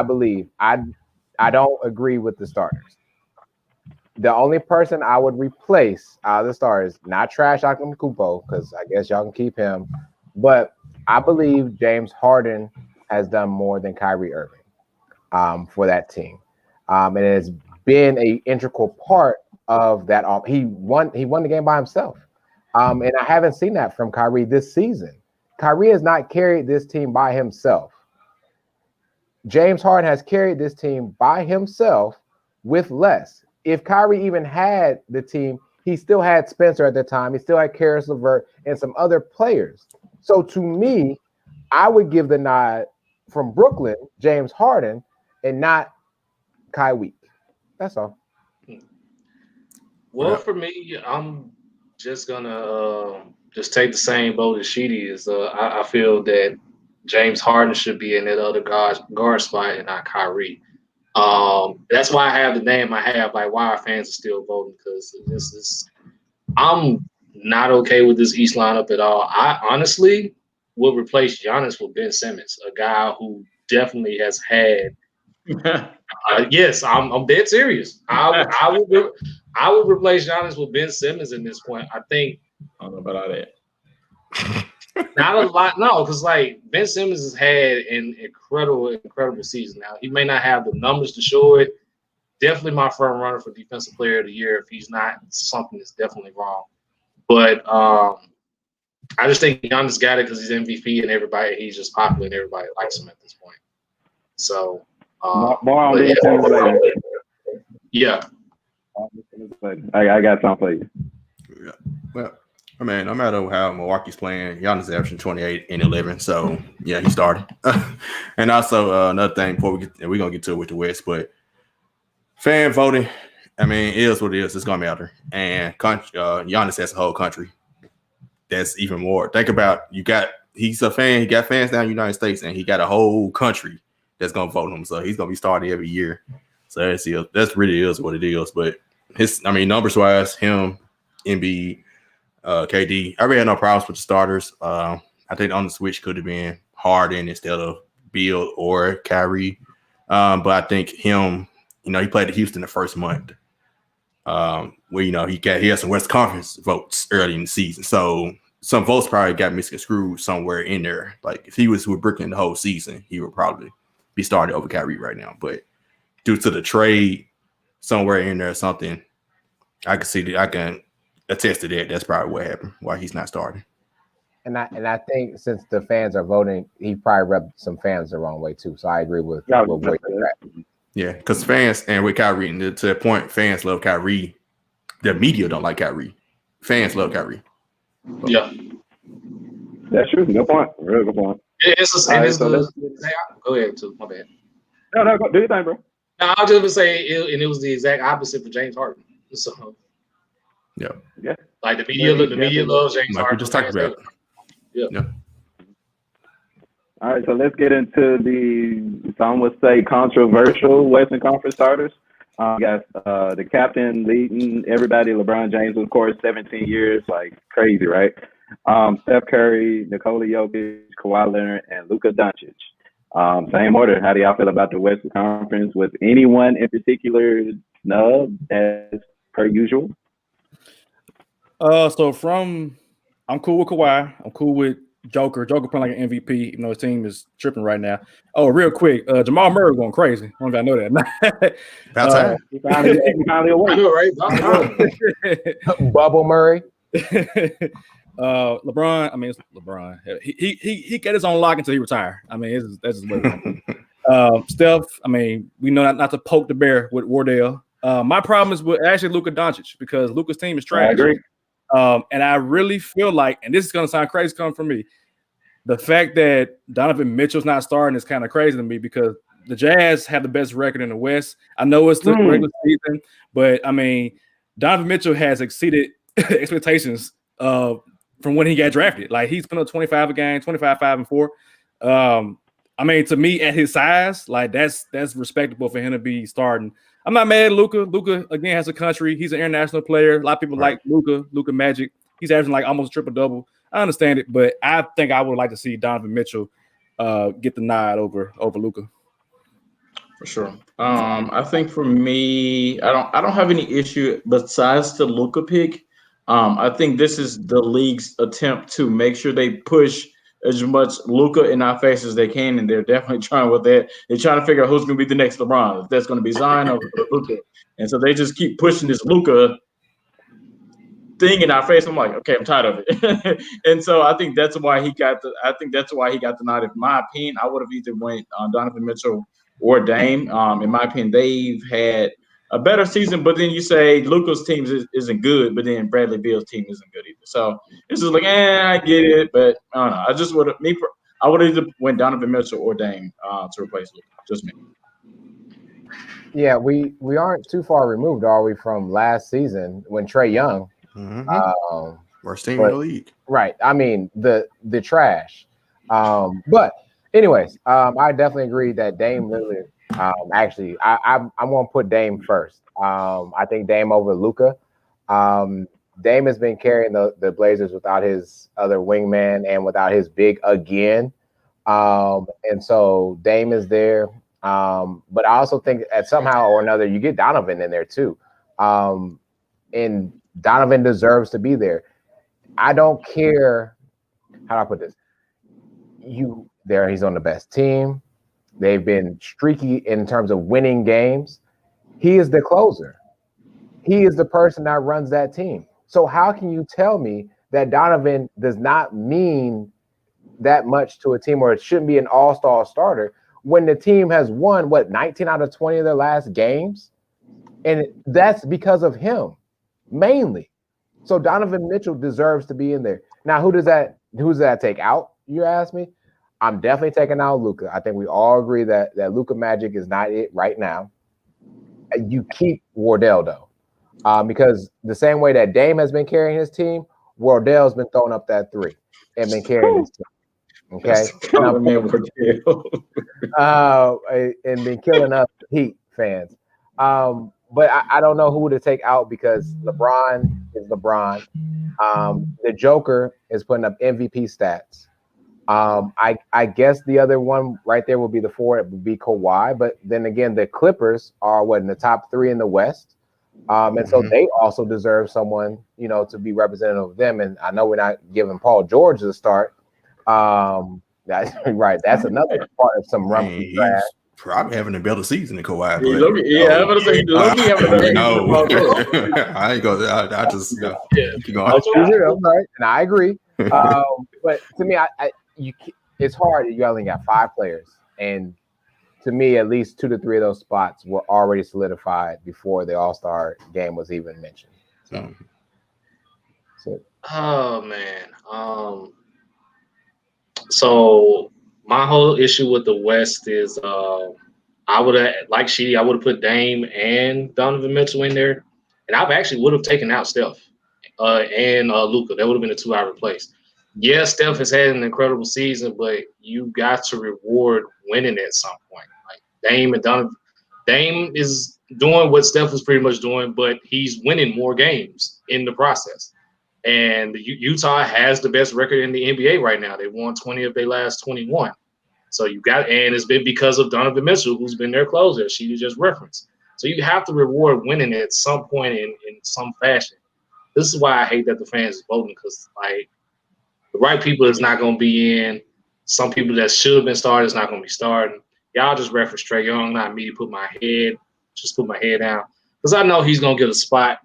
believe I don't agree with the starters. The only person I would replace out of the starters, not trash Antetokounmpo, because I guess y'all can keep him, but I believe James Harden has done more than Kyrie Irving for that team. And it has been an integral part of that. He won the game by himself. And I haven't seen that from Kyrie this season. Kyrie has not carried this team by himself. James Harden has carried this team by himself with less. If Kyrie even had the team, he still had Spencer at the time. He still had Karis LeVert and some other players. So to me, I would give the nod from Brooklyn, James Harden, and not Kyrie. That's all. Well, for me, I'm just gonna just take the same boat as Sheedy is. I feel that James Harden should be in that other guard spot and not Kyrie. That's why I have the name I have. Like, why our fans are still voting, because I'm not okay with this East lineup at all. I honestly would replace Giannis with Ben Simmons, a guy who definitely has had. Yes, I'm dead serious. I would replace Giannis with Ben Simmons at this point. I think. I don't know about all that. Not a lot, no, because like Ben Simmons has had an incredible season. Now he may not have the numbers to show it. Definitely my front runner for Defensive Player of the Year. If he's not, something is definitely wrong. But I just think Giannis got it because he's MVP and he's just popular and everybody likes him at this point. So more on Ben Simmons later. Yeah. I got something for you. Yeah. Well, I mean, no matter how Milwaukee's playing, Giannis averaging 28 and 11. So, yeah, he started. And also, another thing before we're going to get to it with the West, but fan voting, I mean, it is what it is. It's going to matter. And Giannis has a whole country. That's even more. Think about, he's a fan. He got fans down in the United States, and he got a whole country that's going to vote him. So, he's going to be starting every year. So, that's really is what it is. But numbers-wise, him, Embiid, KD, I really had no problems with the starters. I think on the switch could have been Harden instead of Beal or Kyrie. But I think him, he played at Houston the first month. Where he had some West Conference votes early in the season. So some votes probably got misconstrued somewhere in there. Like if he was with Brooklyn the whole season, he would probably be started over Kyrie right now. But due to the trade somewhere in there or something, I can attest to that. That's probably what happened, why he's not starting. And I think since the fans are voting, he probably rubbed some fans the wrong way too. So I agree with what you're at. Yeah, because fans, and with Kyrie, and to the point, fans love Kyrie. The media don't like Kyrie. Fans love Kyrie. Yeah. That's true. Good point. Real good point. Yeah, go ahead, too. My bad. No, do your thing, bro. No, I was just going to say, it was the exact opposite for James Harden. So. Yeah. Like the media loves James Harden. We just talked about it. Yeah. All right, so let's get into some would say controversial Western Conference starters. We got the captain leading everybody, LeBron James, of course, 17 years, like crazy, right? Steph Curry, Nikola Jokic, Kawhi Leonard, and Luka Doncic. Same order. How do y'all feel about the Western Conference? Was anyone in particular snubbed as per usual? I'm cool with Kawhi. I'm cool with Joker. Joker playing like an MVP, even though his team is tripping right now. Oh, real quick, Jamal Murray going crazy. I don't know if I know that. That's right. He finally away. I know, right? Bubble Murray. LeBron. I mean, it's LeBron. He got his own lock until he retire. I mean, that's just what Steph. I mean, we know not to poke the bear with Wardell. My problem is with actually Luka Doncic because Luka's team is trash. I agree. And I really feel like, and this is going to sound crazy coming from me, the fact that Donovan Mitchell's not starting is kind of crazy to me because the Jazz have the best record in the West. I know it's the regular season, but I mean, Donovan Mitchell has exceeded expectations from when he got drafted. Like he's put up 25 a game, 25, 5, and 4. I mean, to me, at his size, like that's respectable for him to be starting. I'm not mad at Luka. Luka, again, has a country. He's an international player. A lot of people like Luka Magic. He's averaging like almost a triple-double. I understand it, but I think I would like to see Donovan Mitchell get the nod over Luka. For sure. I think for me, I don't have any issue besides the Luka pick. I think this is the league's attempt to make sure they push as much Luka in our face as they can, and they're definitely trying with that. They're trying to figure out who's going to be the next LeBron. If that's going to be Zion or Luka, and so they just keep pushing this Luka thing in our face. I'm like, okay, I'm tired of it. And so I think that's why he got the. I think that's why he got the nod. In my opinion, I would have either went Donovan Mitchell or Dame. In my opinion, they've had a better season, but then you say Luka's team isn't good, but then Bradley Beal's team isn't good either. So it's just like, I get it, but I don't know. I just would have I would have either went Donovan Mitchell or Dame to replace Luka. Just me. Yeah, we aren't too far removed, are we, from last season when Trae Young. Worst team in the league. Right. I mean, the trash. But anyways, I definitely agree that Dame literally actually I'm gonna put Dame first. I think Dame over Luka. Dame has been carrying the Blazers without his other wingman and without his big again. And so Dame is there. But I also think that somehow or another you get Donovan in there too. And Donovan deserves to be there. I don't care how do I put this. He's on the best team. They've been streaky in terms of winning games. He is the closer. He is the person that runs that team. So how can you tell me that Donovan does not mean that much to a team, or it shouldn't be an all-star starter when the team has won 19 out of 20 of their last games? And that's because of him. Mainly. So Donovan Mitchell deserves to be in there. Now, who's that take out, you ask me? I'm definitely taking out Luka. I think we all agree that Luka Magic is not it right now. You keep Wardell, though, because the same way that Dame has been carrying his team, Wardell's been throwing up that three and been carrying his team. Okay? And been killing up Heat fans. But I don't know who to take out because LeBron is LeBron. The Joker is putting up MVP stats. I guess the other one right there will be the four. It would be Kawhi. But then again, the Clippers are in the top three in the West. And so they also deserve someone, to be representative of them. And I know we're not giving Paul George the start. That's right. That's another part of some rumpy trash. Probably having a better season than Kawhi. I'm going to say Loki having a better season. I ain't going to. I just keep going. I'm right, and I agree. But to me, it's hard. You only got 5 players, and to me, at least 2 to 3 of those spots were already solidified before the All-Star game was even mentioned. Oh man. So my whole issue with the West is I would have, like Sheedy, I would have put Dame and Donovan Mitchell in there. And I actually would have taken out Steph and Luka. That would have been the 2 I replaced. Yeah, Steph has had an incredible season, but you got to reward winning at some point. Like Dame and Donovan. Dame is doing what Steph was pretty much doing, but he's winning more games in the process. And Utah has the best record in the NBA right now. They won 20 of their last 21. So and it's been because of Donovan Mitchell, who's been their closer. She just referenced. So you have to reward winning at some point in some fashion. This is why I hate that the fans is voting, because the right people is not going to be in. Some people that should have been started is not going to be starting. Y'all just reference Trae Young, not me. Put my head down, because I know he's going to get a spot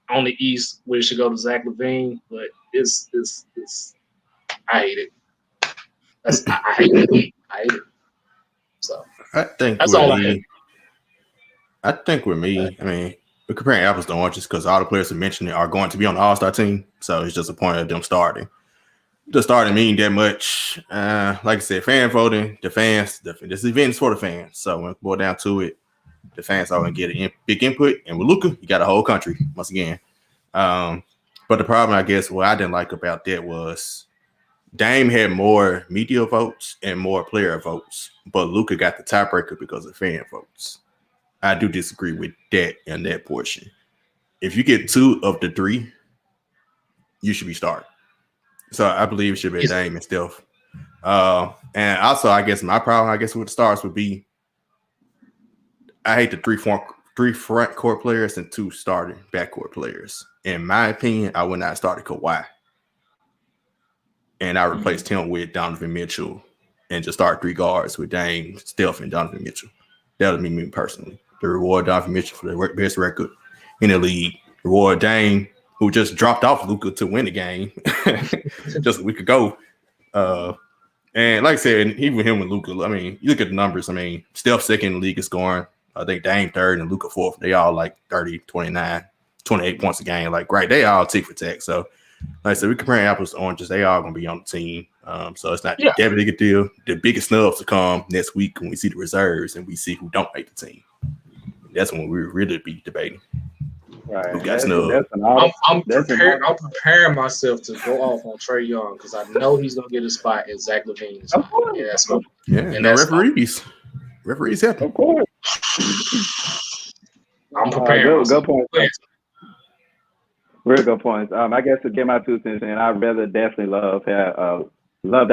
on the East where it should go to Zach LaVine, but it's I hate it. I hate it. So I think that's all I hate. I think with me, I mean, we're comparing apples to oranges because all the players who mentioned it are going to be on the All-Star team, so it's just a point of them starting. The starting mean that much. Like I said, fan voting, the fans, this event is for the fans. So when we go down to it, the fans are going to get a big input. And with Luka, you got a whole country once again. But the problem, I guess, what I didn't like about that was Dame had more media votes and more player votes, but Luka got the tiebreaker because of fan votes. I do disagree with that and that portion. If you get 2 of the 3, you should be starting. So I believe it should be Dame and Steph. And also, I guess my problem, with the stars would be I hate the 3 front court players and 2 starting backcourt players. In my opinion, I would not start Kawhi. and I replaced him with Donovan Mitchell and just start 3 guards with Dame, Steph, and Donovan Mitchell. That would be me personally. To reward Donovan Mitchell for the best record in the league. Reward Dame, who just dropped off Luka to win the game just a week ago. And like I said, even him and Luka, I mean, you look at the numbers. I mean, Steph second in the league is scoring. I think Dame third and Luka fourth. They all like 30, 29, 28 points a game. Like, right, they all tick for tack. So, like I said, we're comparing apples to oranges. They all going to be on the team. So it's not that big a deal. The biggest snubs to come next week when we see the reserves and we see who don't make the team. That's when we really be debating. Right. Who got snubbed. I'm preparing myself to go off on Trae Young because I know he's going to get a spot in Zach LaVine's. And the referees. Referees help. Of course. I'm preparing. Good point. Real good points. I guess to get my 2 cents in, I'd rather definitely love to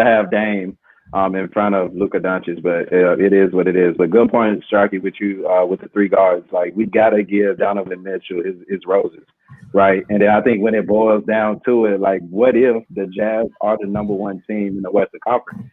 have Dame in front of Luka Doncic, but it is what it is. But good point, Sharky, with you with the 3 guards. Like, we gotta give Donovan Mitchell his roses, right? And then I think when it boils down to it, like, what if the Jazz are the number 1 team in the Western Conference?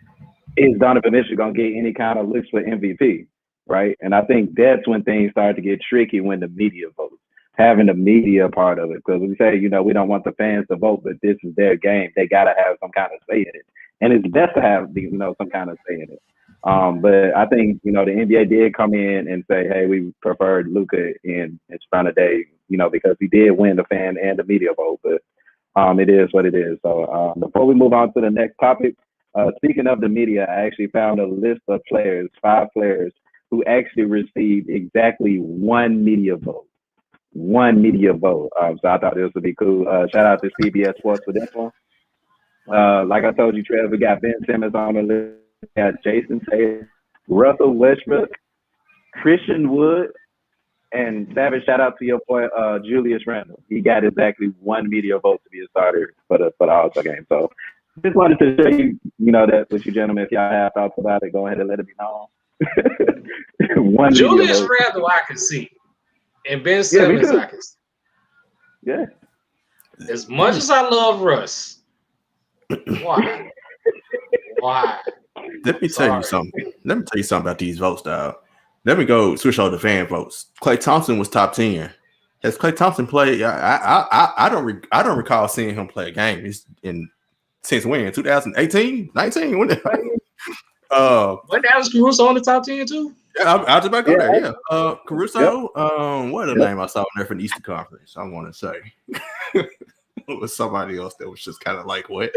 Is Donovan Mitchell gonna get any kind of looks for MVP, right? And I think that's when things start to get tricky when the media votes. Having the media part of it, because we say, we don't want the fans to vote, but this is their game. They got to have some kind of say in it. And it's best to have, some kind of say in it. But I think, the NBA did come in and say, hey, we preferred Luka in front of Dave, because he did win the fan and the media vote. But it is what it is. So before we move on to the next topic, speaking of the media, I actually found a list of 5 players who actually received exactly 1 media vote. 1 media vote. So I thought this would be cool. Shout out to CBS Sports for this one. Like I told you, Trev, we got Ben Simmons on the list. We got Jason Tatum, Russell Westbrook, Christian Wood, and Savage. Shout out to your boy Julius Randle. He got exactly 1 media vote to be a starter for the All-Star game. So just wanted to show you, that with you gentlemen, if y'all have thoughts about it, go ahead and let it be known. 1 Julius Randle, I can see. And Ben Simmons, I can see. Yeah. As much as I love Russ, why? Why? Let me tell you something. Let me tell you something about these votes, dog. Let me go switch over to fan votes. Klay Thompson was top 10. Has Klay Thompson played? I don't recall seeing him play a game. Since when? 2018, 19? When? When Dallas Caruso on the top 10 too? Yeah, I was about to go there. Yeah, Caruso. What the name I saw in there from the Eastern Conference? I want to say it was somebody else that was just kind of like, what?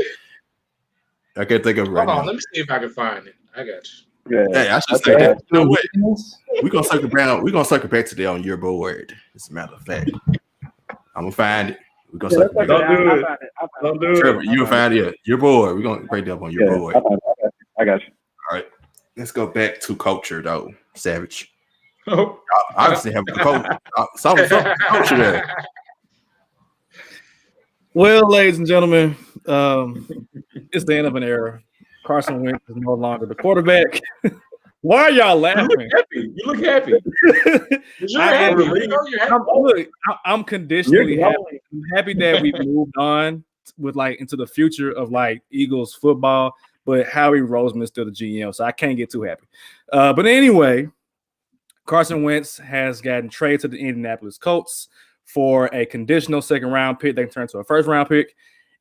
I can't think of it right now. Hold on, let me see if I can find it. I got you. Yeah, hey, I should say that. You know what? We're gonna circle back. We're gonna circle back today on your board. As a matter of fact, I'm gonna find it. We're gonna circle back. Don't do it. Trevor, you find it. Your board. We're gonna break that up on your board. I got you. All right. Let's go back to culture, though, Savage. Oh. Obviously, have some culture there. Well, ladies and gentlemen, it's the end of an era. Carson Wentz is no longer the quarterback. Why are y'all laughing? You look happy. I'm conditionally happy. I'm happy that we moved on with into the future of Eagles football. But Howie Roseman is still the GM, so I can't get too happy. But anyway, Carson Wentz has gotten traded to the Indianapolis Colts for a conditional 2nd-round pick. They can turn to a 1st-round pick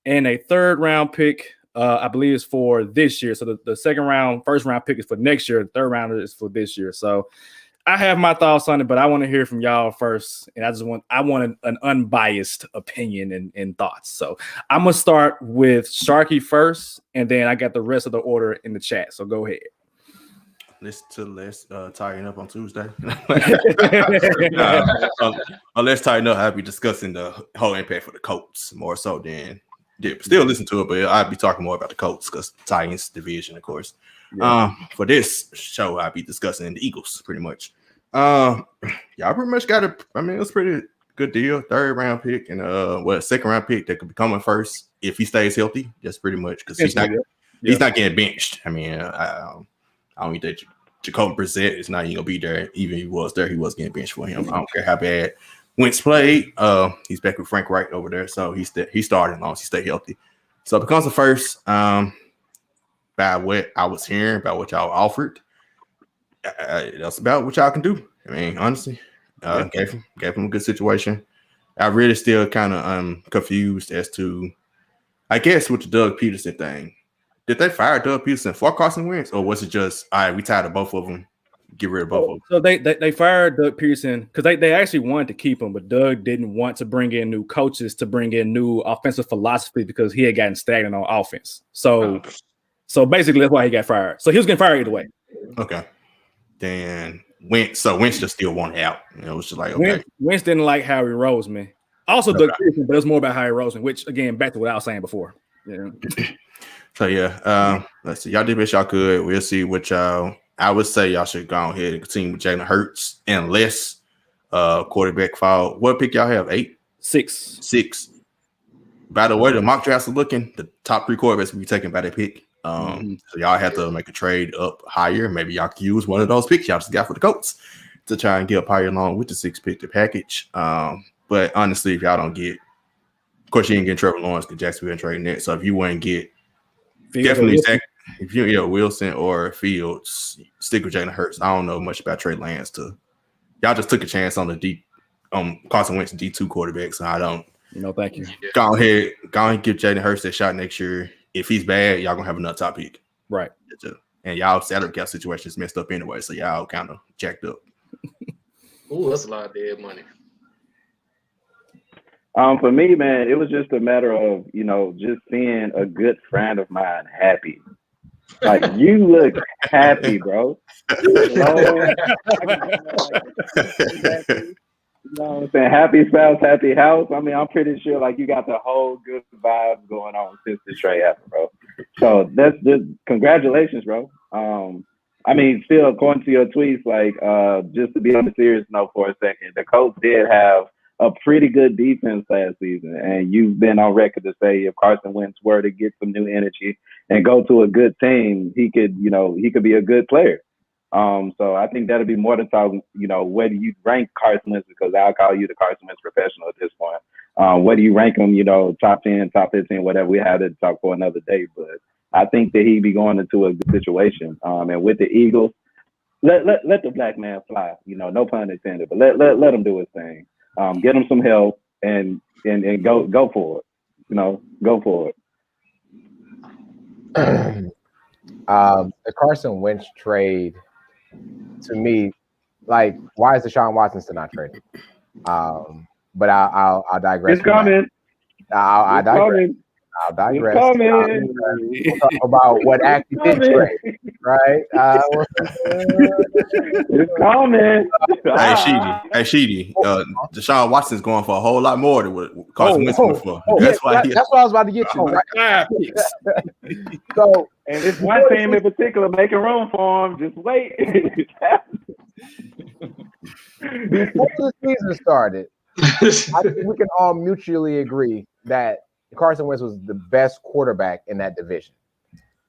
and a 3rd-round pick, I believe, is for this year. So the 2nd-round, 1st-round pick is for next year. The 3rd-rounder is for this year. So I have my thoughts on it, but I want to hear from y'all first. And I want an unbiased opinion and thoughts. So I'm going to start with Sharky first, and then I got the rest of the order in the chat. So go ahead. Let's tighten up on Tuesday. Let's tighten up. I'll be discussing the whole impact for the Colts more so than still listen to it, but I'll be talking more about the Colts because Titans division, of course. Yeah. For this show, I'll be discussing the Eagles pretty much. Y'all pretty much got it was a pretty good deal. 3rd-round pick and 2nd-round pick that could become a 1st if he stays healthy. That's pretty much because he's not getting benched. I mean, I don't even think Jacoby Brissett is not even gonna be there. Even if he was there, he was getting benched for him. I don't care how bad Wentz played. He's back with Frank Wright over there, so he's starting as long as he stay healthy. So it becomes the first. By what I was hearing, about what y'all offered, that's about what y'all can do. I mean, honestly, gave him a good situation. I really still kind of confused as to, I guess, with the Doug Peterson thing. Did they fire Doug Peterson for Carson Wentz, or was it just, all right, we tired of both of them, get rid of both of them? So they fired Doug Peterson because they actually wanted to keep him, but Doug didn't want to bring in new coaches to bring in new offensive philosophy because he had gotten stagnant on offense. So basically that's why he got fired. So he was getting fired either way. Okay. Then Wentz just still wanted out. You know, it was just like, okay. Wentz didn't like Howie Roseman. Also Doug Peterson, but it's more about Howie Roseman, which again, back to what I was saying before. Yeah. So let's see. Y'all did best y'all could. We'll see what I would say y'all should go ahead and continue with Jalen Hurts unless quarterback fall. What pick y'all have? 8? 6. By the way, the mock drafts are looking. The top 3 quarterbacks will be taken by that pick. So y'all have to make a trade up higher. Maybe y'all can use one of those picks y'all just got for the Colts to try and get up higher along with the 6 pick to package. But honestly, if y'all don't get, of course, you ain't getting Trevor Lawrence because Jacksonville and trading that. So if you wouldn't get definitely if you Wilson or Fields, stick with Jalen Hurts. I don't know much about Trey Lance. Y'all just took a chance on the Carson Wentz D2 quarterback. So I don't. No, thank you. Go ahead, give Jalen Hurts that shot next year. If he's bad, y'all gonna have another top pick. Right. And y'all salary cap situation is messed up anyway, so y'all kind of jacked up. Ooh, that's a lot of dead money. For me, man, it was just a matter of, just seeing a good friend of mine happy. Like, you look happy, bro. You know what I'm saying? Happy spouse, happy house. I mean, I'm pretty sure like you got the whole good vibe going on since the trade happened, bro. So that's just congratulations, bro. I mean, still according to your tweets, like just to be on the serious note for a second, the Colts did have a pretty good defense last season, and you've been on record to say if Carson Wentz were to get some new energy and go to a good team, he could be a good player. So I think that'll be more than talking, whether you rank Carson Wentz, because I'll call you the Carson Wentz professional at this point. Whether you rank him, top 10, top 15, whatever, we have to talk for another day. But I think that he'd be going into a good situation. And with the Eagles, let the black man fly, no pun intended, but let him do his thing. Get him some help and go for it. Go for it. The Carson Wentz trade, to me, like, why is Deshaun Watson still not traded? But I'll digress. It's coming. I'll digress. We'll talk about what actually did trade, right? It's coming. Hey, Sheedy. Deshaun Watson's going for a whole lot more than what Carson Wentz going for. That's what I was about to get to. Right? So, and this one team in particular making room for him. Just wait. Before the season started, I think we can all mutually agree that Carson Wentz was the best quarterback in that division,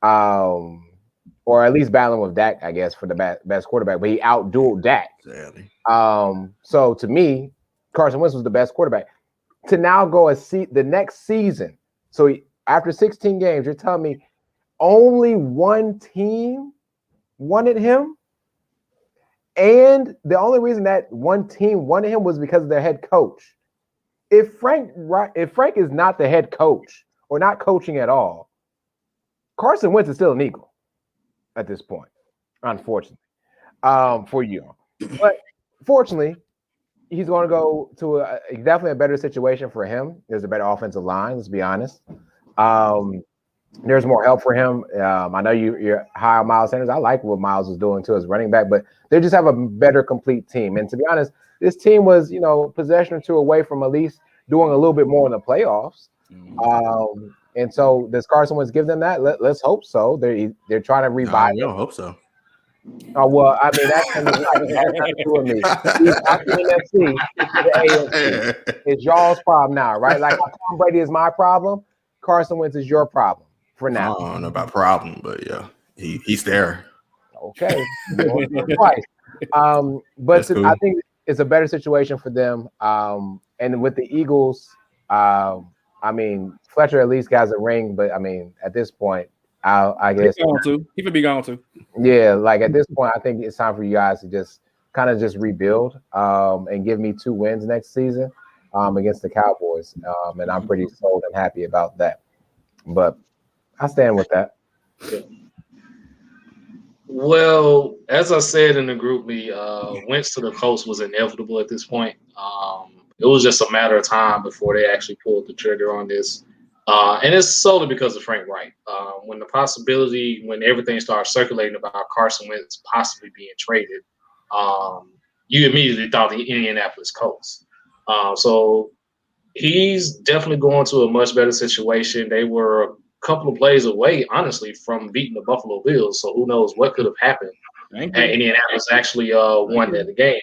or at least battling with Dak, I guess, for the best quarterback. But he outdueled Dak. Exactly. So to me, Carson Wentz was the best quarterback. To now go the next season. So after 16 games, you're telling me only one team wanted him, and the only reason that one team wanted him was because of their head coach. If Frank is not the head coach or not coaching at all, Carson Wentz is still an Eagle at this point, unfortunately, for you. But fortunately, he's going to go to definitely a better situation for him. There's a better offensive line, let's be honest. There's more help for him. I know you're high on Miles Sanders. I like what Miles was doing too as running back, but they just have a better complete team. And to be honest, this team was, possession or two away from at least doing a little bit more in the playoffs. And so does Carson Wentz give them that? Let's hope so. They're trying to revive. I don't hope so. Oh, well, I mean, that's nothing to do with me. After NFC, the AFC, it's y'all's problem now, right? Like Tom Brady is my problem, Carson Wentz is your problem for now. I don't know about problem, but yeah, he's there. Okay. Twice. But cool. I think it's a better situation for them. And with the Eagles, I mean, Fletcher at least has a ring, but I mean, at this point, I guess he could be gone too. Yeah, like at this point, I think it's time for you guys to just kind of just rebuild and give me 2 wins next season against the Cowboys, and I'm pretty sold and happy about that. But I stand with that. Well, as I said in the group, Wentz to the Colts was inevitable at this point. It was just a matter of time before they actually pulled the trigger on this. And it's solely because of Frank Reich. When everything started circulating about Carson Wentz possibly being traded, you immediately thought the Indianapolis Colts. So he's definitely going to a much better situation. They were a couple of plays away, honestly, from beating the Buffalo Bills. So who knows what could have happened had Indianapolis actually won that game.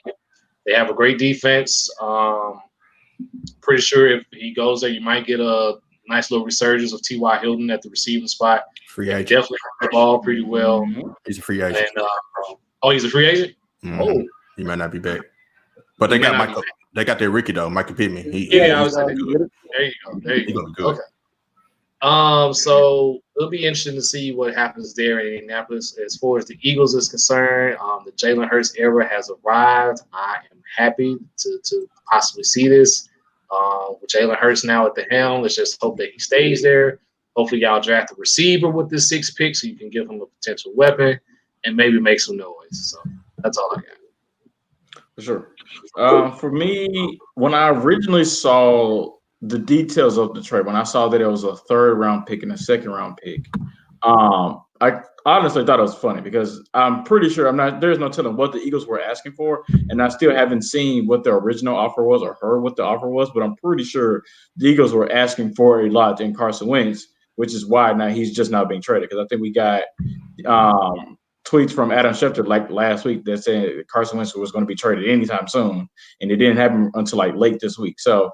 They have a great defense. Pretty sure if he goes there, you might get a nice little resurgence of T.Y. Hilton at the receiving spot. Free agent. Definitely the ball pretty well. He's a free agent. And, he's a free agent? Mm-hmm. Oh. He might not be back. But they got Michael. They got their Ricky though, Michael Pittman. I was like, there you go. Good. Okay. So it'll be interesting to see what happens there in Indianapolis. As far as the Eagles is concerned, the Jalen Hurts era has arrived. I am happy to possibly see this. With Jalen Hurts now at the helm, let's just hope that he stays there. Hopefully, y'all draft a receiver with this 6th pick so you can give him a potential weapon and maybe make some noise. So that's all I got. For sure. For me, when I originally saw the details of the trade, when I saw that it was a 3rd round pick and a 2nd round pick, I honestly thought it was funny because I'm pretty sure there's no telling what the Eagles were asking for, and I still haven't seen what their original offer was or heard what the offer was, but I'm pretty sure the Eagles were asking for a lot in Carson Wentz, which is why now he's just not being traded. Because I think we got tweets from Adam Schefter like last week that said Carson Wentz was going to be traded anytime soon, and it didn't happen until like late this week. So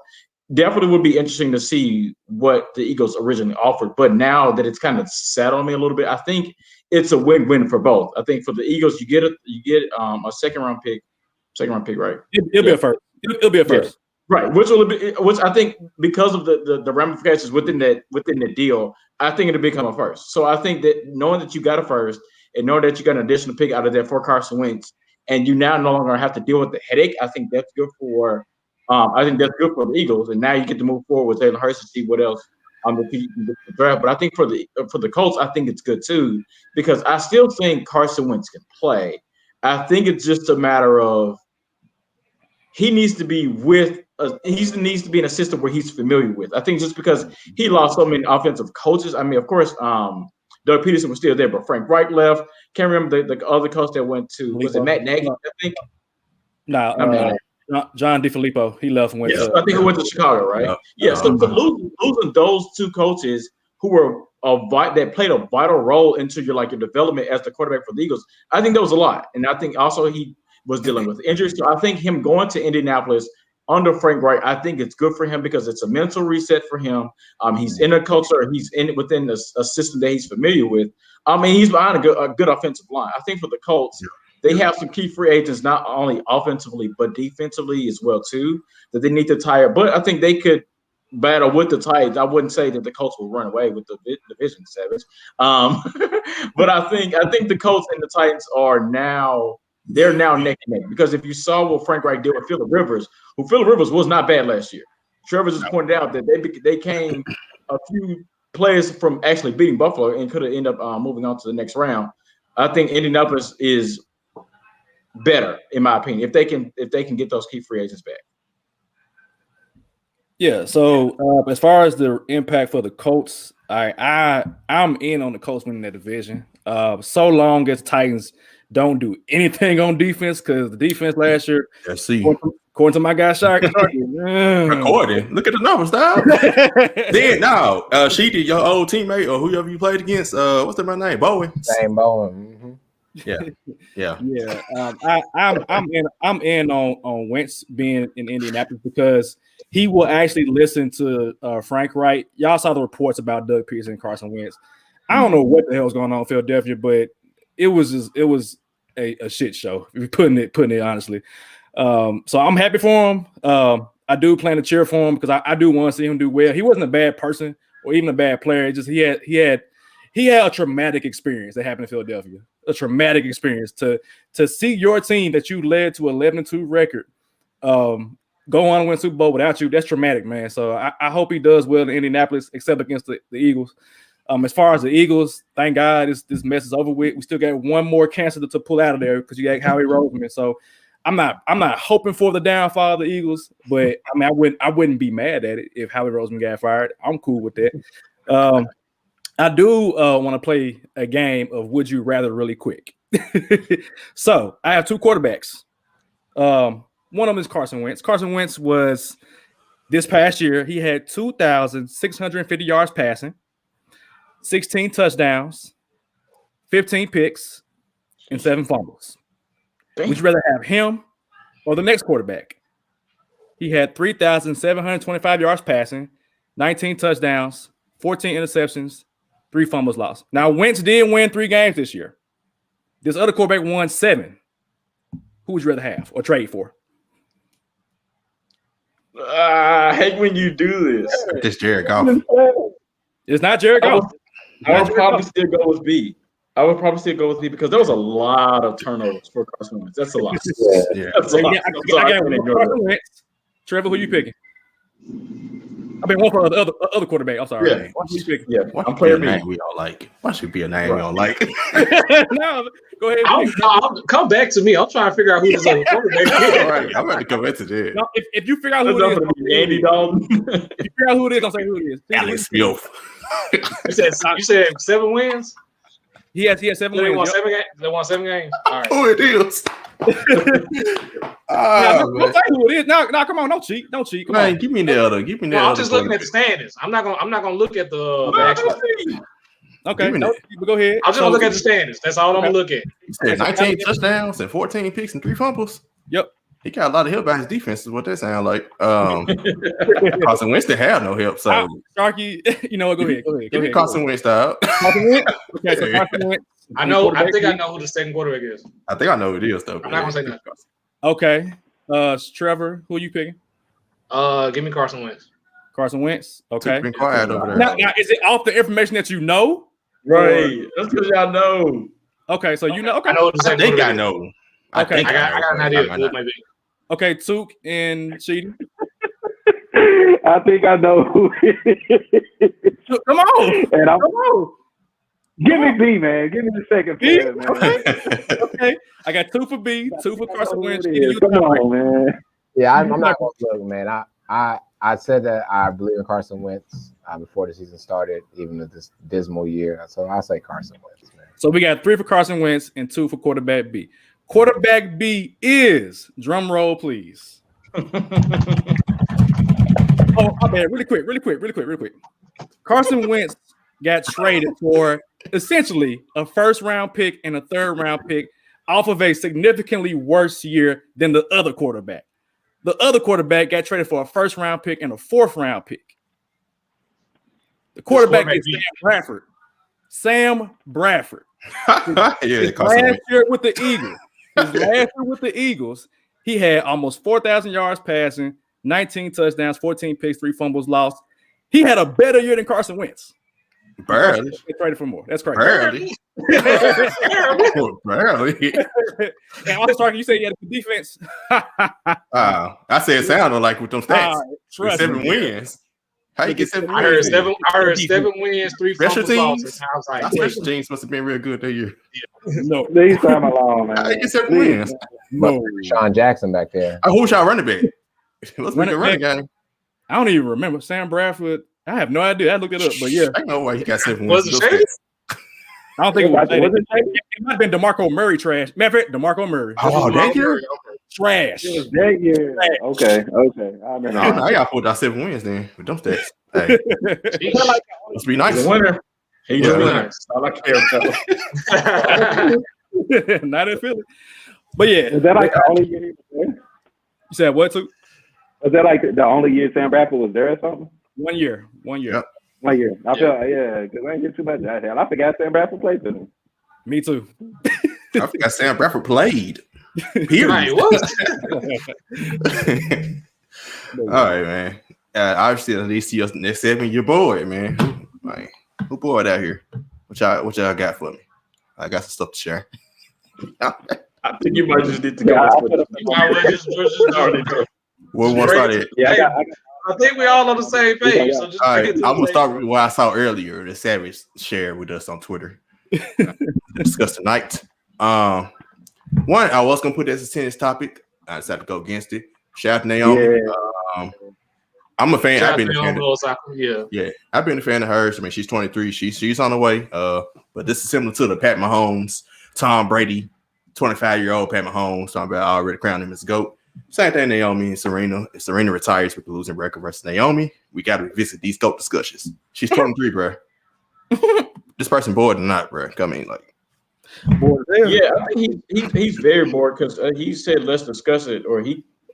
definitely would be interesting to see what the Eagles originally offered. But now that it's kind of sat on me a little bit, I think it's a win-win for both. I think for the Eagles, you get a 2nd round pick, right? It'll be a first. It'll be a first. Yeah. Right. Which I think because of the ramifications within the deal, I think it'll become a first. So I think that knowing that you got a first and knowing that you got an additional pick out of that for Carson Wentz, and you now no longer have to deal with the headache, I think that's good for the Eagles, and now you get to move forward with Jalen Hurts to see what else the draft. But I think for the Colts, I think it's good too because I still think Carson Wentz can play. I think it's just a matter of he needs to be in a system where he's familiar with. I think just because he lost so many offensive coaches. I mean, of course, Doug Peterson was still there, but Frank Reich left. Can't remember the other coach that went to. Was it Matt Nagy? I think. John DeFilippo, he left and went. Yeah, I think he went to Chicago, right? Yeah. So losing those 2 coaches who were that played a vital role into your development as the quarterback for the Eagles, I think that was a lot. And I think also he was dealing with injuries. So I think him going to Indianapolis under Frank Reich, I think it's good for him because it's a mental reset for him. He's in a culture, within a system that he's familiar with. I mean, he's behind a good offensive line. I think for the Colts. They have some key free agents, not only offensively, but defensively as well, too, that they need to tie up. But I think they could battle with the Titans. I wouldn't say that the Colts will run away with the division, Savage. But I think the Colts and the Titans are now neck and neck. Because if you saw what Frank Reich did with Phillip Rivers, was not bad last year. Trevor just pointed out that they came a few players from actually beating Buffalo and could have ended up moving on to the next round. I think Indianapolis is better, in my opinion, if they can get those key free agents back. Yeah. So as far as the impact for the Colts, I'm in on the Colts winning that division. So long as Titans don't do anything on defense, because the defense last year, according to my guy Shark, recording. Look at the numbers, dog. Then now, Sheedy, your old teammate or whoever you played against, what's their name? Bowen. Same Bowen. Mm-hmm. Yeah. I'm in on Wentz being in Indianapolis because he will actually listen to Frank Reich. Y'all saw the reports about Doug Peterson and Carson Wentz. I don't know what the hell was going on in Philadelphia, but it was a shit show. Putting it honestly. So I'm happy for him. I I do plan to cheer for him because I do want to see him do well. He wasn't a bad person or even a bad player. It just he had a traumatic experience that happened in Philadelphia. A traumatic experience to see your team that you led to 11-2 record go on and win Super Bowl without you. That's traumatic, man. So I hope he does well in Indianapolis, except against the Eagles. As far as the Eagles, thank God this mess is over with. We still got one more cancer to pull out of there because you got Howie Roseman. So I'm not hoping for the downfall of the Eagles, but I mean I wouldn't be mad at it if Howie Roseman got fired. I'm cool with that. I do want to play a game of Would You Rather really quick. So I have two quarterbacks. One of them is Carson Wentz. Carson Wentz was this past year. He had 2,650 yards passing, 16 touchdowns, 15 picks, and 7 fumbles. Would you rather have him or the next quarterback? He had 3,725 yards passing, 19 touchdowns, 14 interceptions, 3 fumbles lost. Now, Wentz did win 3 games this year. This other quarterback won 7. Who would you rather have or trade for? I hate when you do this. This Jared Goff. It's not Jared Goff. I would probably still go with B. Because there was a lot of turnovers for Carson Wentz. That's a lot. Yeah. That's a lot. I got Carson Wentz. Trevor, who you picking? I mean, one for the other quarterback. I'm sorry. Yeah. Who you picking? Yeah. I'm playing a name we all like. Why should be a name we all like? No, go ahead. I'll come back to me. I'm trying to figure out who this other quarterback is. All right, I'm about to come back to that. No, if you figure out who it is, Andy Dalton. if you figure out who it is, don't say who it is. Alex Smith. You said 7 wins? He has 7 They wins. won Yep. 7 games. They won 7 games. All right. Who it is? Don't say who it is. No, come on, don't cheat. Come Man, on. give me the other. I'm just looking at the standings. I'm not gonna look at the actual. Okay, but go ahead. I'm just gonna look at the standings. That's all I'm gonna look at. He said 19 touchdowns and 14 picks and 3 fumbles. Yep. He got a lot of help by his defense, is what that sound like. Carson Wentz didn't have no help, so Sharky, you know what? Go ahead. give me Carson Wentz out. Carson Wentz. Okay, so Carson Wentz. I think I know who the second quarterback is. I think I know who it is, though. I'm not gonna say nothing. Okay. Trevor, who are you picking? Give me Carson Wentz. Carson Wentz. Okay. Been quiet over there. Now, is it off the information that you know? Right. That's because y'all know. Okay, so you know. Okay. I know who the I second think I quarterback is. know. Okay. I got an idea who it might be. Okay, Took and Sheedy. I think I know who it is. Come on. And Come on. give me B, man. Give me the second B? player, man. Okay. I got 2 for B, 2 for Carson Wentz. Come on, man. Yeah, I'm not going to look, man. I said that I believe in Carson Wentz before the season started, even with this dismal year. So I say Carson Wentz, man. So we got 3 for Carson Wentz and 2 for quarterback B. Quarterback B is, drum roll, please. Oh, my bad. Really quick. Carson Wentz got traded for essentially a first-round pick and a third-round pick off of a significantly worse year than the other quarterback. The other quarterback got traded for a first-round pick and a fourth-round pick. The quarterback is Sam Bradford. Yeah, last year with the Eagles. His last year with the Eagles, he had almost 4,000 yards passing, 19 touchdowns, 14 picks, 3 fumbles lost. He had a better year than Carson Wentz. Barely. They traded for more. That's correct. Barely. Barely. And also, sorry, you said he had a good defense. I said it sounded like with them stats. With 7 wins. How you get 7 wins? I heard 7 wins, 3 Special fumbles teams. lost. I was like, Special teams must have been real good that year. No. Leave time alone, man. How you get 7 wins? No. Sean Jackson back there. Who's y'all running back? Let's make a running game. I don't even remember. Sam Bradford. I have no idea. I looked it up, but yeah. I know why he got 7 Was wins. it Shady? I don't think it was Shady. It might have been DeMarco Murray trash. Matter of fact, DeMarco Murray. Oh, that year? Trash. That year. Okay. I remember. I got to put out 7 wins then with them stats. Hey, must be nice. He's a winner. He's a winner. That's all I care about. Not in Philly. But yeah. Is that like the only year he was there? You said what, too? Was that like the only year Sam Bradford was there or something? 1 year. Yep. 1 year. I feel, because I ain't get too much. I forgot Sam Bradford played with him. Me too. I forgot Sam Bradford played. Period. Right, what? All right, man. Obviously, at least your next segment, your boy, man. Who bored out here? What y'all got for me? I got some stuff to share. I think you might just need to go. What one started? Yeah, I think we all on the same page. So just all right, I'm gonna start with what I saw earlier. The Savage shared with us on Twitter. Discuss tonight. One, I was gonna put this as a tennis topic. I decided to go against it. Shout out to Naomi. Yeah. I'm a fan. Shout I've been a fan. I've been a fan of hers. I mean, she's 23. She's on the way. But this is similar to the Pat Mahomes, Tom Brady, 25-year-old Pat Mahomes. So I'm already crowned him as GOAT. Same thing, Naomi and Serena. If Serena retires with the losing record versus Naomi, we got to revisit these GOAT discussions. She's 23, bro. This person bored or not, bro? Come in, like. Yeah, I think he's very bored because he said let's discuss it, or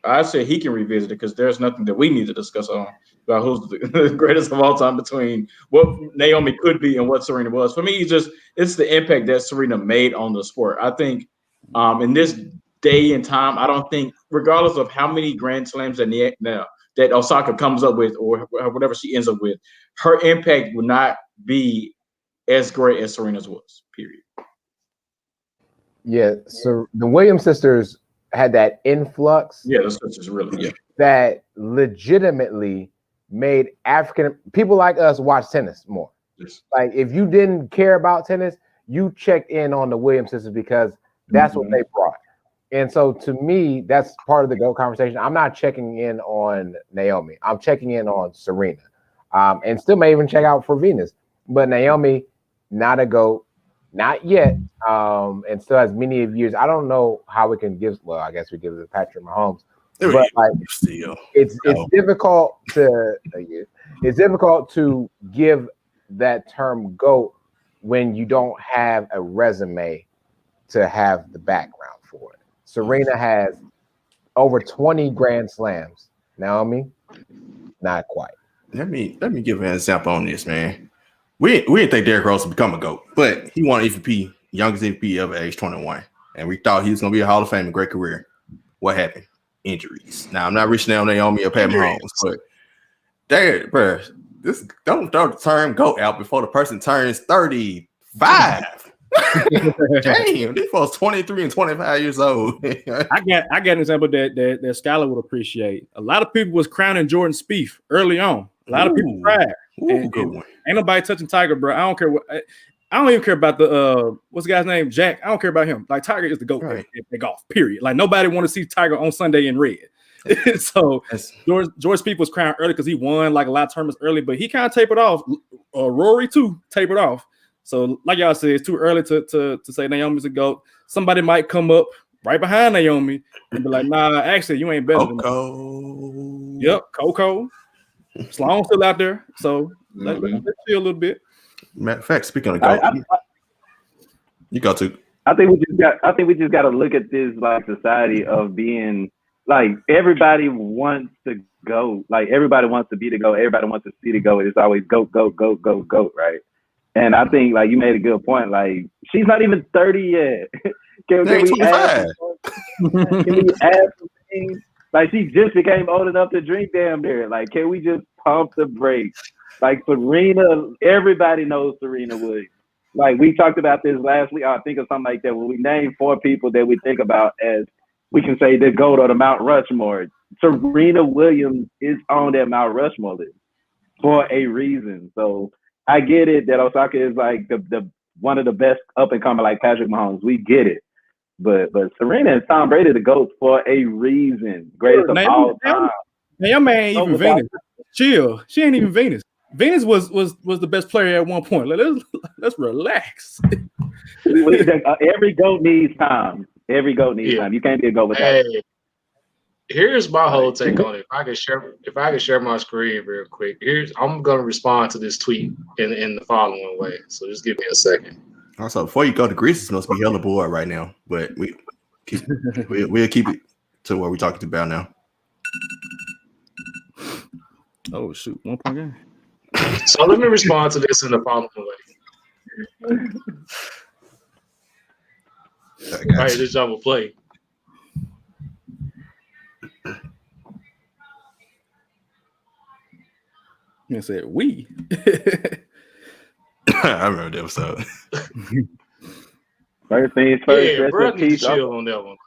I said he can revisit it because there's nothing that we need to discuss on about who's the greatest of all time between what Naomi could be and what Serena was. For me, it's the impact that Serena made on the sport. I think in this day and time, I don't think, regardless of how many Grand Slams that Osaka comes up with or whatever she ends up with, her impact would not be as great as Serena's was, period. Yeah, so the Williams sisters had that influx. Yeah, the sisters really. That legitimately made African people like us watch tennis more. Yes. Like if you didn't care about tennis, you checked in on the Williams sisters because that's what they brought. And so to me, that's part of the GOAT conversation. I'm not checking in on Naomi. I'm checking in on Serena. And still may even check out for Venus. But Naomi, not a GOAT. Not yet, and still has many of years. I don't know how we can give. Well, I guess we give it to Patrick Mahomes, but like it's difficult to give that term GOAT when you don't have a resume to have the background for it. Serena has over 20 Grand Slams. Naomi, not quite. Let me give an example on this, man. We didn't think Derrick Rose would become a GOAT, but he won MVP, youngest MVP ever, age 21. And we thought he was going to be a Hall of Fame, a great career. What happened? Injuries. Now, I'm not reaching out on Naomi or Pat Mahomes, but bro, don't throw the term GOAT out before the person turns 35. Damn, this was 23 and 25 years old. I got an example that Skylar would appreciate. A lot of people was crowning Jordan Spieth early on. A lot of people cried. Good one. Ain't nobody touching Tiger, bro. I don't care what. I don't even care about the what's the guy's name, Jack. I don't care about him. Like Tiger is the GOAT at golf. Period. Like nobody want to see Tiger on Sunday in red. So George Spieth was crowned early because he won like a lot of tournaments early, but he kind of tapered off. Rory too tapered off. So like y'all said, it's too early to say Naomi's a GOAT. Somebody might come up right behind Naomi and be like, nah, actually you ain't better than me. Yep, Coco. Sloan's still out there, so let's chill a little bit. Matter of fact, speaking of GOAT, you go to. I think we just got to look at this like society of being like everybody wants to go, like everybody wants to be the GOAT, everybody wants to see the GOAT. It's always GOAT, right? And I think like you made a good point. Like she's not even 30 yet. Can we add some things? Like she just became old enough to drink damn near. Like, can we just pump the brakes? Like Serena, everybody knows Serena Williams. Like we talked about this last week. I think of something like that. When we name 4 people that we think about as we can say the GOAT or the Mount Rushmore, Serena Williams is on that Mount Rushmore list for a reason. So I get it that Osaka is like the one of the best up and coming like Patrick Mahomes. We get it. But Serena and Tom Brady the GOAT for a reason. Greatest of all time. Naomi ain't even Venus. Chill. She ain't even Venus. Venus was the best player at one point. Let's relax. Every GOAT needs time. Every GOAT needs time. You can't be a GOAT without it. Here's my whole take on it. If I can share my screen real quick. I'm gonna respond to this tweet in the following way. So just give me a second. Also, before you go, the Greases must be hella bored right now, but we'll keep it to what we're talking about now. Oh shoot, 1 point game. So let me respond to this in the following way. All right, this job will play. And said we. I remember that episode. First things first. Yeah, bro, need to chill on that one.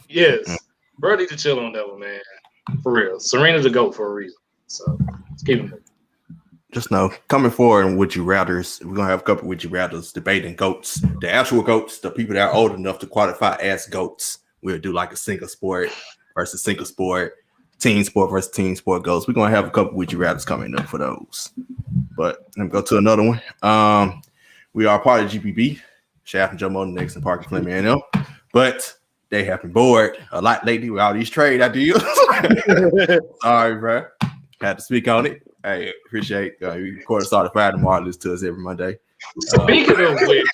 Yes, bro, need to chill on that one, man. For real, Serena's a GOAT for a reason. So let's keep it moving. Just know, coming forward in Would You Rathers, we're gonna have a couple Would You Rathers debating goats, the actual goats, the people that are old enough to qualify as goats. We'll do like a single sport versus single sport, team sport versus team sport goats. We're gonna have a couple Would You Rathers coming up for those. But let me go to another one. We are part of GPB, Shaft and Joe Moden, next and Parker Fleming and but they have been bored a lot lately with all these trade ideas. Sorry, bro. Had to speak on it. Hey, appreciate we record Started Friday tomorrow. Listen to us every Monday. Speaking of which,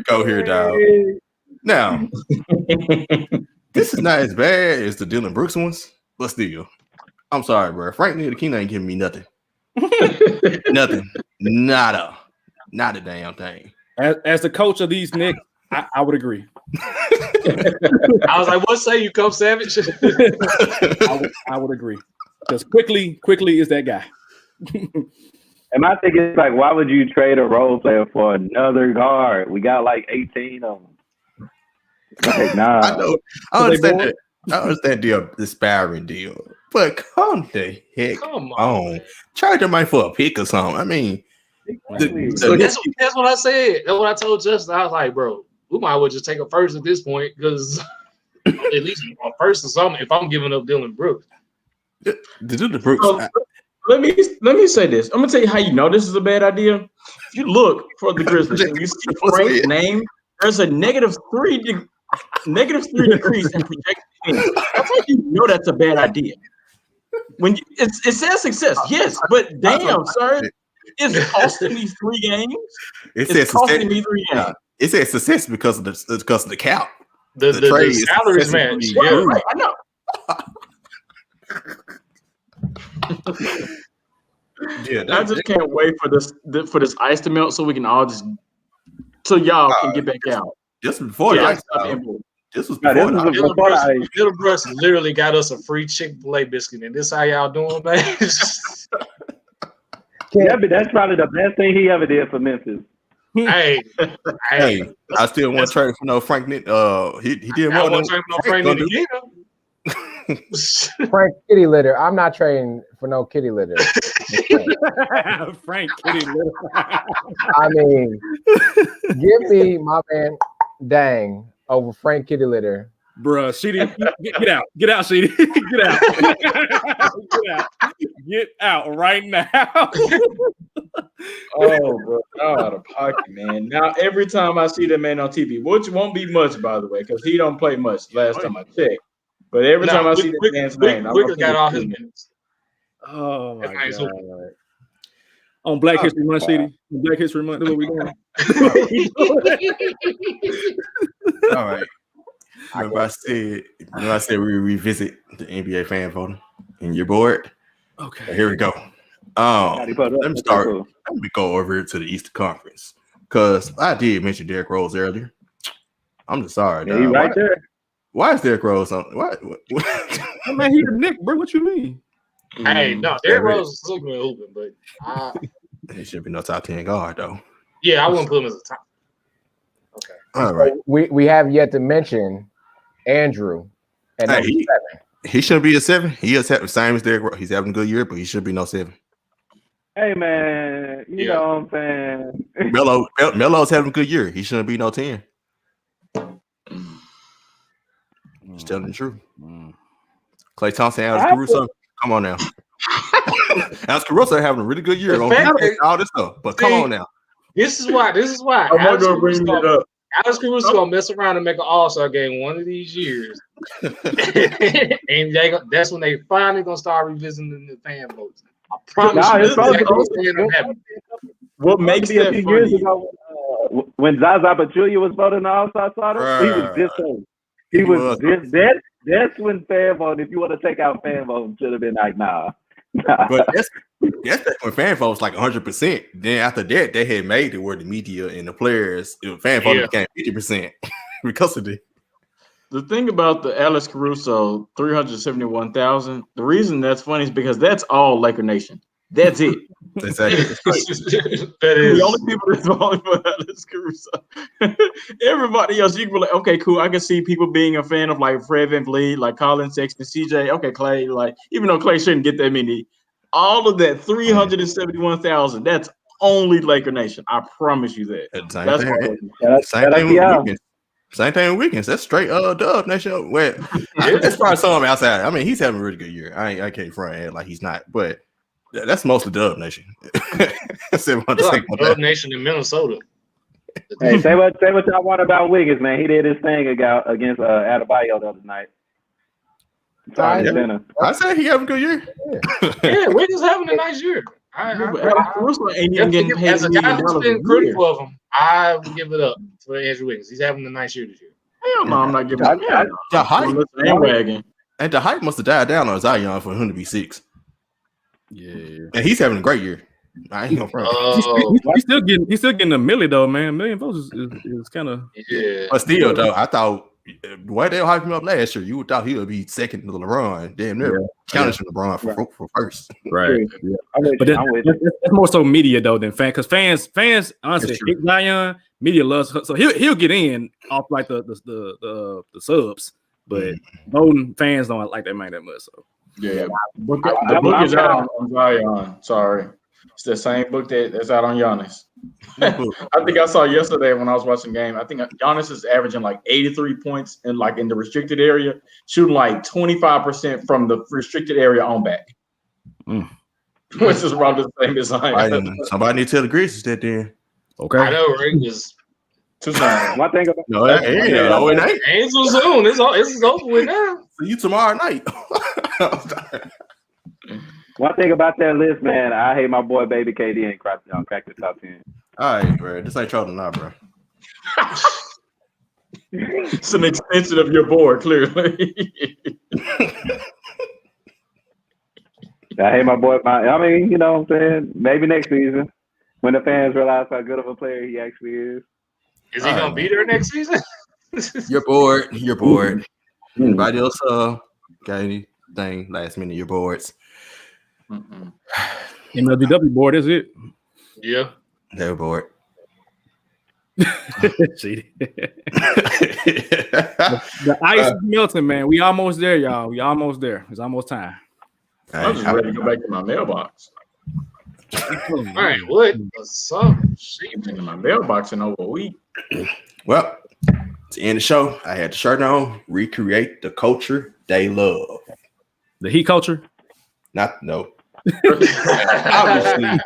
go here, dog. Now, this is not as bad as the Dylan Brooks ones, but still, I'm sorry, bro. Frank Ntilikina ain't giving me nothing. Nothing. Not a damn thing. As the coach of these Knicks, I would agree. I was like, what say you, Coach Savage? I would agree. Because quickly is that guy. And my thing is like, why would you trade a role player for another guard? We got like 18 of them. Like, nah. I understand that. I understand the aspiring deal, but come the heck on. Charge them money for a pick or something. I mean, that's what I said. That's what I told Justin. I was like, bro, we might as well just take a first at this point because at least a first or something. If I'm giving up Dylan Brooks, the Brooks. Let me say this. I'm gonna tell you how you know this is a bad idea. If you look for the Grizzlies and you see Frank's name, there's a -3 decrease in projected wins. That's how you know that's a bad idea. When it says success, yes, but damn, sir, it's costing me 3 games. It's costing me 3 games. It says success because of the cap. The salaries match. Yeah, right. I know. I just can't wait for this ice to melt so we can all so y'all can get back out. This was before the ice. This was before the ice. Little Bruce literally got us a free Chick-fil-A biscuit, and this how y'all doing, man? Yeah, but that's probably the best thing he ever did for Memphis. Hey, I still want to trade for no Frank. He did more than Frank Ntilikina. Frank kitty litter. I'm not trading for no kitty litter. Frank kitty litter. I mean, give me my man Dang over Frank kitty litter. Bruh, Sheedy, get out, Sheedy. Get out right now. Oh, bro, y'all out of pocket, man. Now every time I see that man on TV, which won't be much, by the way, because he don't play much last time I checked. But every time I see that man's name, Wicker got all his minutes. Oh my God. On Black History Month, Sheedy. Black History Month, that's what we doing. All right. Remember I said we revisit the NBA fan voting, and you're bored. Okay. Here we go. Let me start. Let me go over to the Eastern Conference because I did mention Derrick Rose earlier. I'm just sorry. Yeah, right there. Why is Derrick Rose on? What? Man, he's a Nick, bro. What you mean? Hey, no, Derrick Rose is looking open, but he should be no top 10 guard though. Yeah, I wouldn't put him as a top. Okay. All right. We have yet to mention Andrew. And he shouldn't be a 7. He is the same as Derrick Rose. He's having a good year, but he should be no 7. Hey man, you know what I'm saying? Melo's having a good year. He shouldn't be no 10. Just telling the truth. Klay Thompson, Alex Caruso. Come on now. Alex Caruso having a really good year on all this stuff. But come on now. This is why. I'm not gonna bring it up. Alex Caruso gonna mess around and make an All-Star game one of these years, and that's when they finally gonna start revisiting the fan votes. I promise you. What makes it a few years ago when Zaza Pachulia was voting All-Star starter, he was this old. He was this. That's when fan vote. If you want to take out fan vote, should have been like nah. But that's when fan vote was like 100%. Then after that, they had made it where the media and the players, fan vote became 50% because of it. The thing about the Alex Caruso 371,000, the reason that's funny is because that's all Laker Nation. That's it. Exactly. That The is only people that's voting for Alex Caruso. Everybody else, you can be like, okay, cool. I can see people being a fan of like Fred VanVleet, like Colin Sexton, CJ. Okay, Clay. Like, even though Clay shouldn't get that many, all of that 371,000. That's only Laker Nation. I promise you that. Same thing with weekends. Same thing with weekends. That's straight Dub Nation. Well, that's probably some outside. I mean, he's having a really good year. I can't front like he's not, but that's mostly Dub Nation. Dub Nation in Minnesota. Hey, say what y'all want about Wiggins, man. He did his thing against Adebayo the other night. I said he having a good year. Yeah, Wiggins having a nice year. Caruso ain't even getting paid as a guy who's been critical of him, I would give it up for Andrew Wiggins. He's having a nice year this year. Hell no, I'm not giving it up. The hype. Bandwagon. And the hype must have died down on Zion for him to be 6. Yeah, and he's having a great year. I ain't gonna front. He's still getting $1 million though, man. $1 million votes is kind of But still, though, I thought the way they hyped him up last year, you would thought he would be second to LeBron. Damn near challenging LeBron for first. Right. Yeah. But that's more so media though than fans, because fans honestly hate Zion. Media loves, so he'll get in off like the subs, but voting fans don't like that man that much. So yeah, the book is out on Zion. Sorry, it's the same book that's out on Giannis. I think I saw yesterday when I was watching the game. I think Giannis is averaging like 83 points in the restricted area, shooting like 25% from the restricted area on back, which is around the same as Zion. Somebody need to tell the Grizzlies that then. Okay, I know, right? Just too soon. One thing about it ain't so soon. It's over with now. See you tomorrow night. One thing about that list, man, I hate my boy Baby KD ain't cracked the top 10. All right, bro. This ain't trolling now, bro. It's an extension of your board, clearly. I hate my boy. I mean, you know what I'm saying? Maybe next season when the fans realize how good of a player he actually is. Is he going to be there next season? You're bored. Anybody else got anything last minute? Your boards. MLBW board, is it? Yeah. They're bored. Sheedy. The ice is melting, man. We almost there, y'all. We almost there. It's almost time. I'm just ready to go back to my mailbox. All right, what? She's been in my mailbox in over a week. Well, to end the show, I had the shirt on. Recreate the culture they love. The Heat culture? No. Obviously.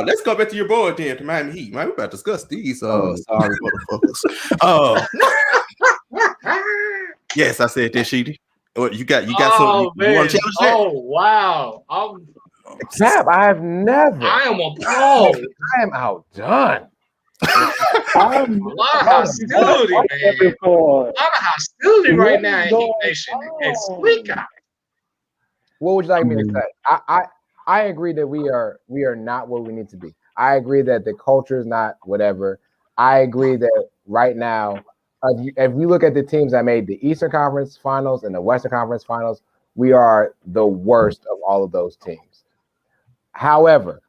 Let's go back to your board then, to Miami Heat. Man, we're about to discuss these. Sorry, motherfuckers. Yes, I said that, Sheedy. You got some. You want to challenge that? Oh wow! Snap! I have never. I am appalled. I am outdone. A lot of hostility, man. A lot of hostility right now in Heat Nation. Next week. What would you like me to say? I agree that we are not where we need to be. I agree that the culture is not whatever. I agree that right now, if you look at the teams that made the Eastern Conference Finals and the Western Conference Finals, we are the worst of all of those teams. However,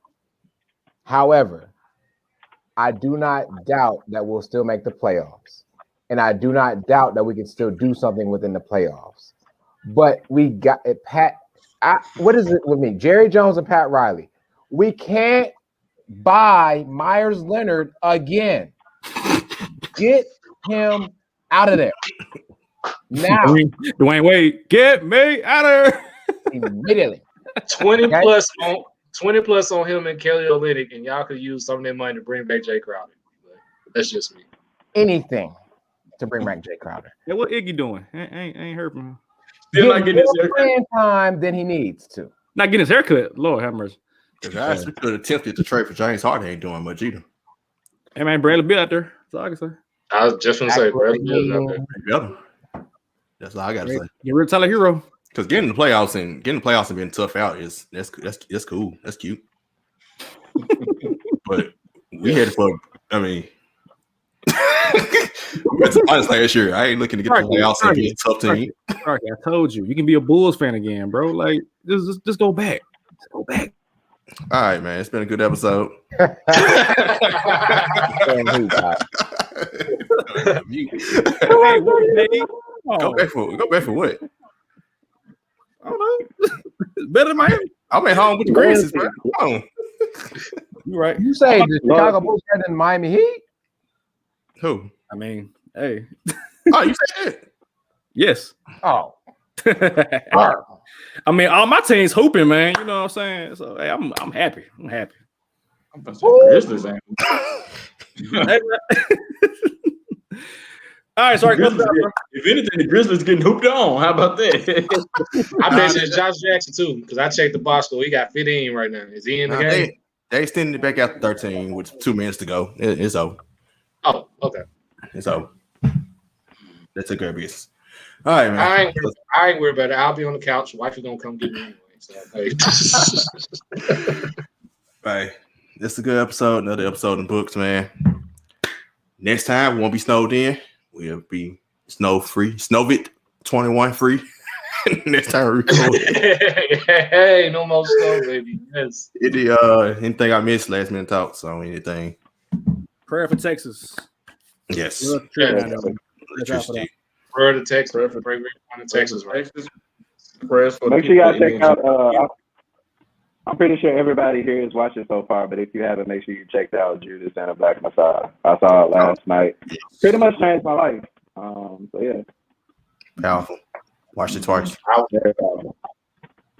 I do not doubt that we'll still make the playoffs. And I do not doubt that we can still do something within the playoffs. But we got it, what is it with me? Jerry Jones and Pat Riley. We can't buy Myers Leonard again. Get him out of there. Now. Dwayne Wade, get me out of there. Immediately. 20 plus on him and Kelly Olynyk, and y'all could use some of that money to bring back Jay Crowder. But that's just me. Anything to bring back Jay Crowder. Yeah, what Iggy doing? I ain't heard from him. Still not getting his haircut. Time than he needs to. Not getting his haircut. Lord have mercy. Guys, we could have attempted to trade for James Harden. Ain't doing much either. Hey man, Bradley Beal out there. That's all I can say. I was just gonna say Bradley Beal's out there. That's all I gotta say. Get rid of Tyler Hero. Because getting the playoffs and being tough out that's cool. That's cute. But we had for It's honest last year. I ain't looking to get the playoffs and be a tough team. I told you, you can be a Bulls fan again, bro. Like, just go back. Just go back. All right, man. It's been a good episode. Go back for what? I don't know. Better than Miami. I'm at home with the Grizzlies, man. Come on. You right. You say the Chicago Bulls better than Miami Heat? Who? I mean, hey. Oh, you said that? Yes. Oh. I mean, all my teams hooping, man. You know what I'm saying? So hey, I'm happy. I'm happy. I'm about to say Grizzlies ain't. All right, sorry. If anything, the Grizzlies getting hooped on. How about that? I bet it's Josh Jackson too, because I checked the box score. He got 15 right now. Is he in the game? They extended it back out to 13 with 2 minutes to go. It's over. Oh, okay. It's over. That's a good business. All right, man. I ain't worried about it. I'll be on the couch. Wife is gonna come get me anyway. So, hey. Right. This is a good episode. Another episode in books, man. Next time we won't be snowed in. We'll be snow free. Snowvit 21 free. Next time we record. Hey, no more snow, baby. Yes. Anything I missed last minute talk? So anything. Prayer for Texas. Yes. Electricity. Prayer to Texas. Prayer for Texas, right? Prayers for Make sure y'all check out. I'm pretty sure everybody here is watching so far, but if you haven't, make sure you check out Judas and a Black Messiah. I saw it last night. Pretty much changed my life. So yeah. Powerful. Watched it twice. Very powerful.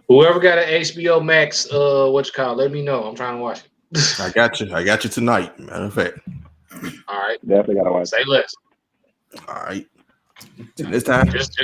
Whoever got an HBO Max, let me know. I'm trying to watch it. I got you tonight. Matter of fact. All right. Definitely gotta watch. Say less. All right. Till this time. Just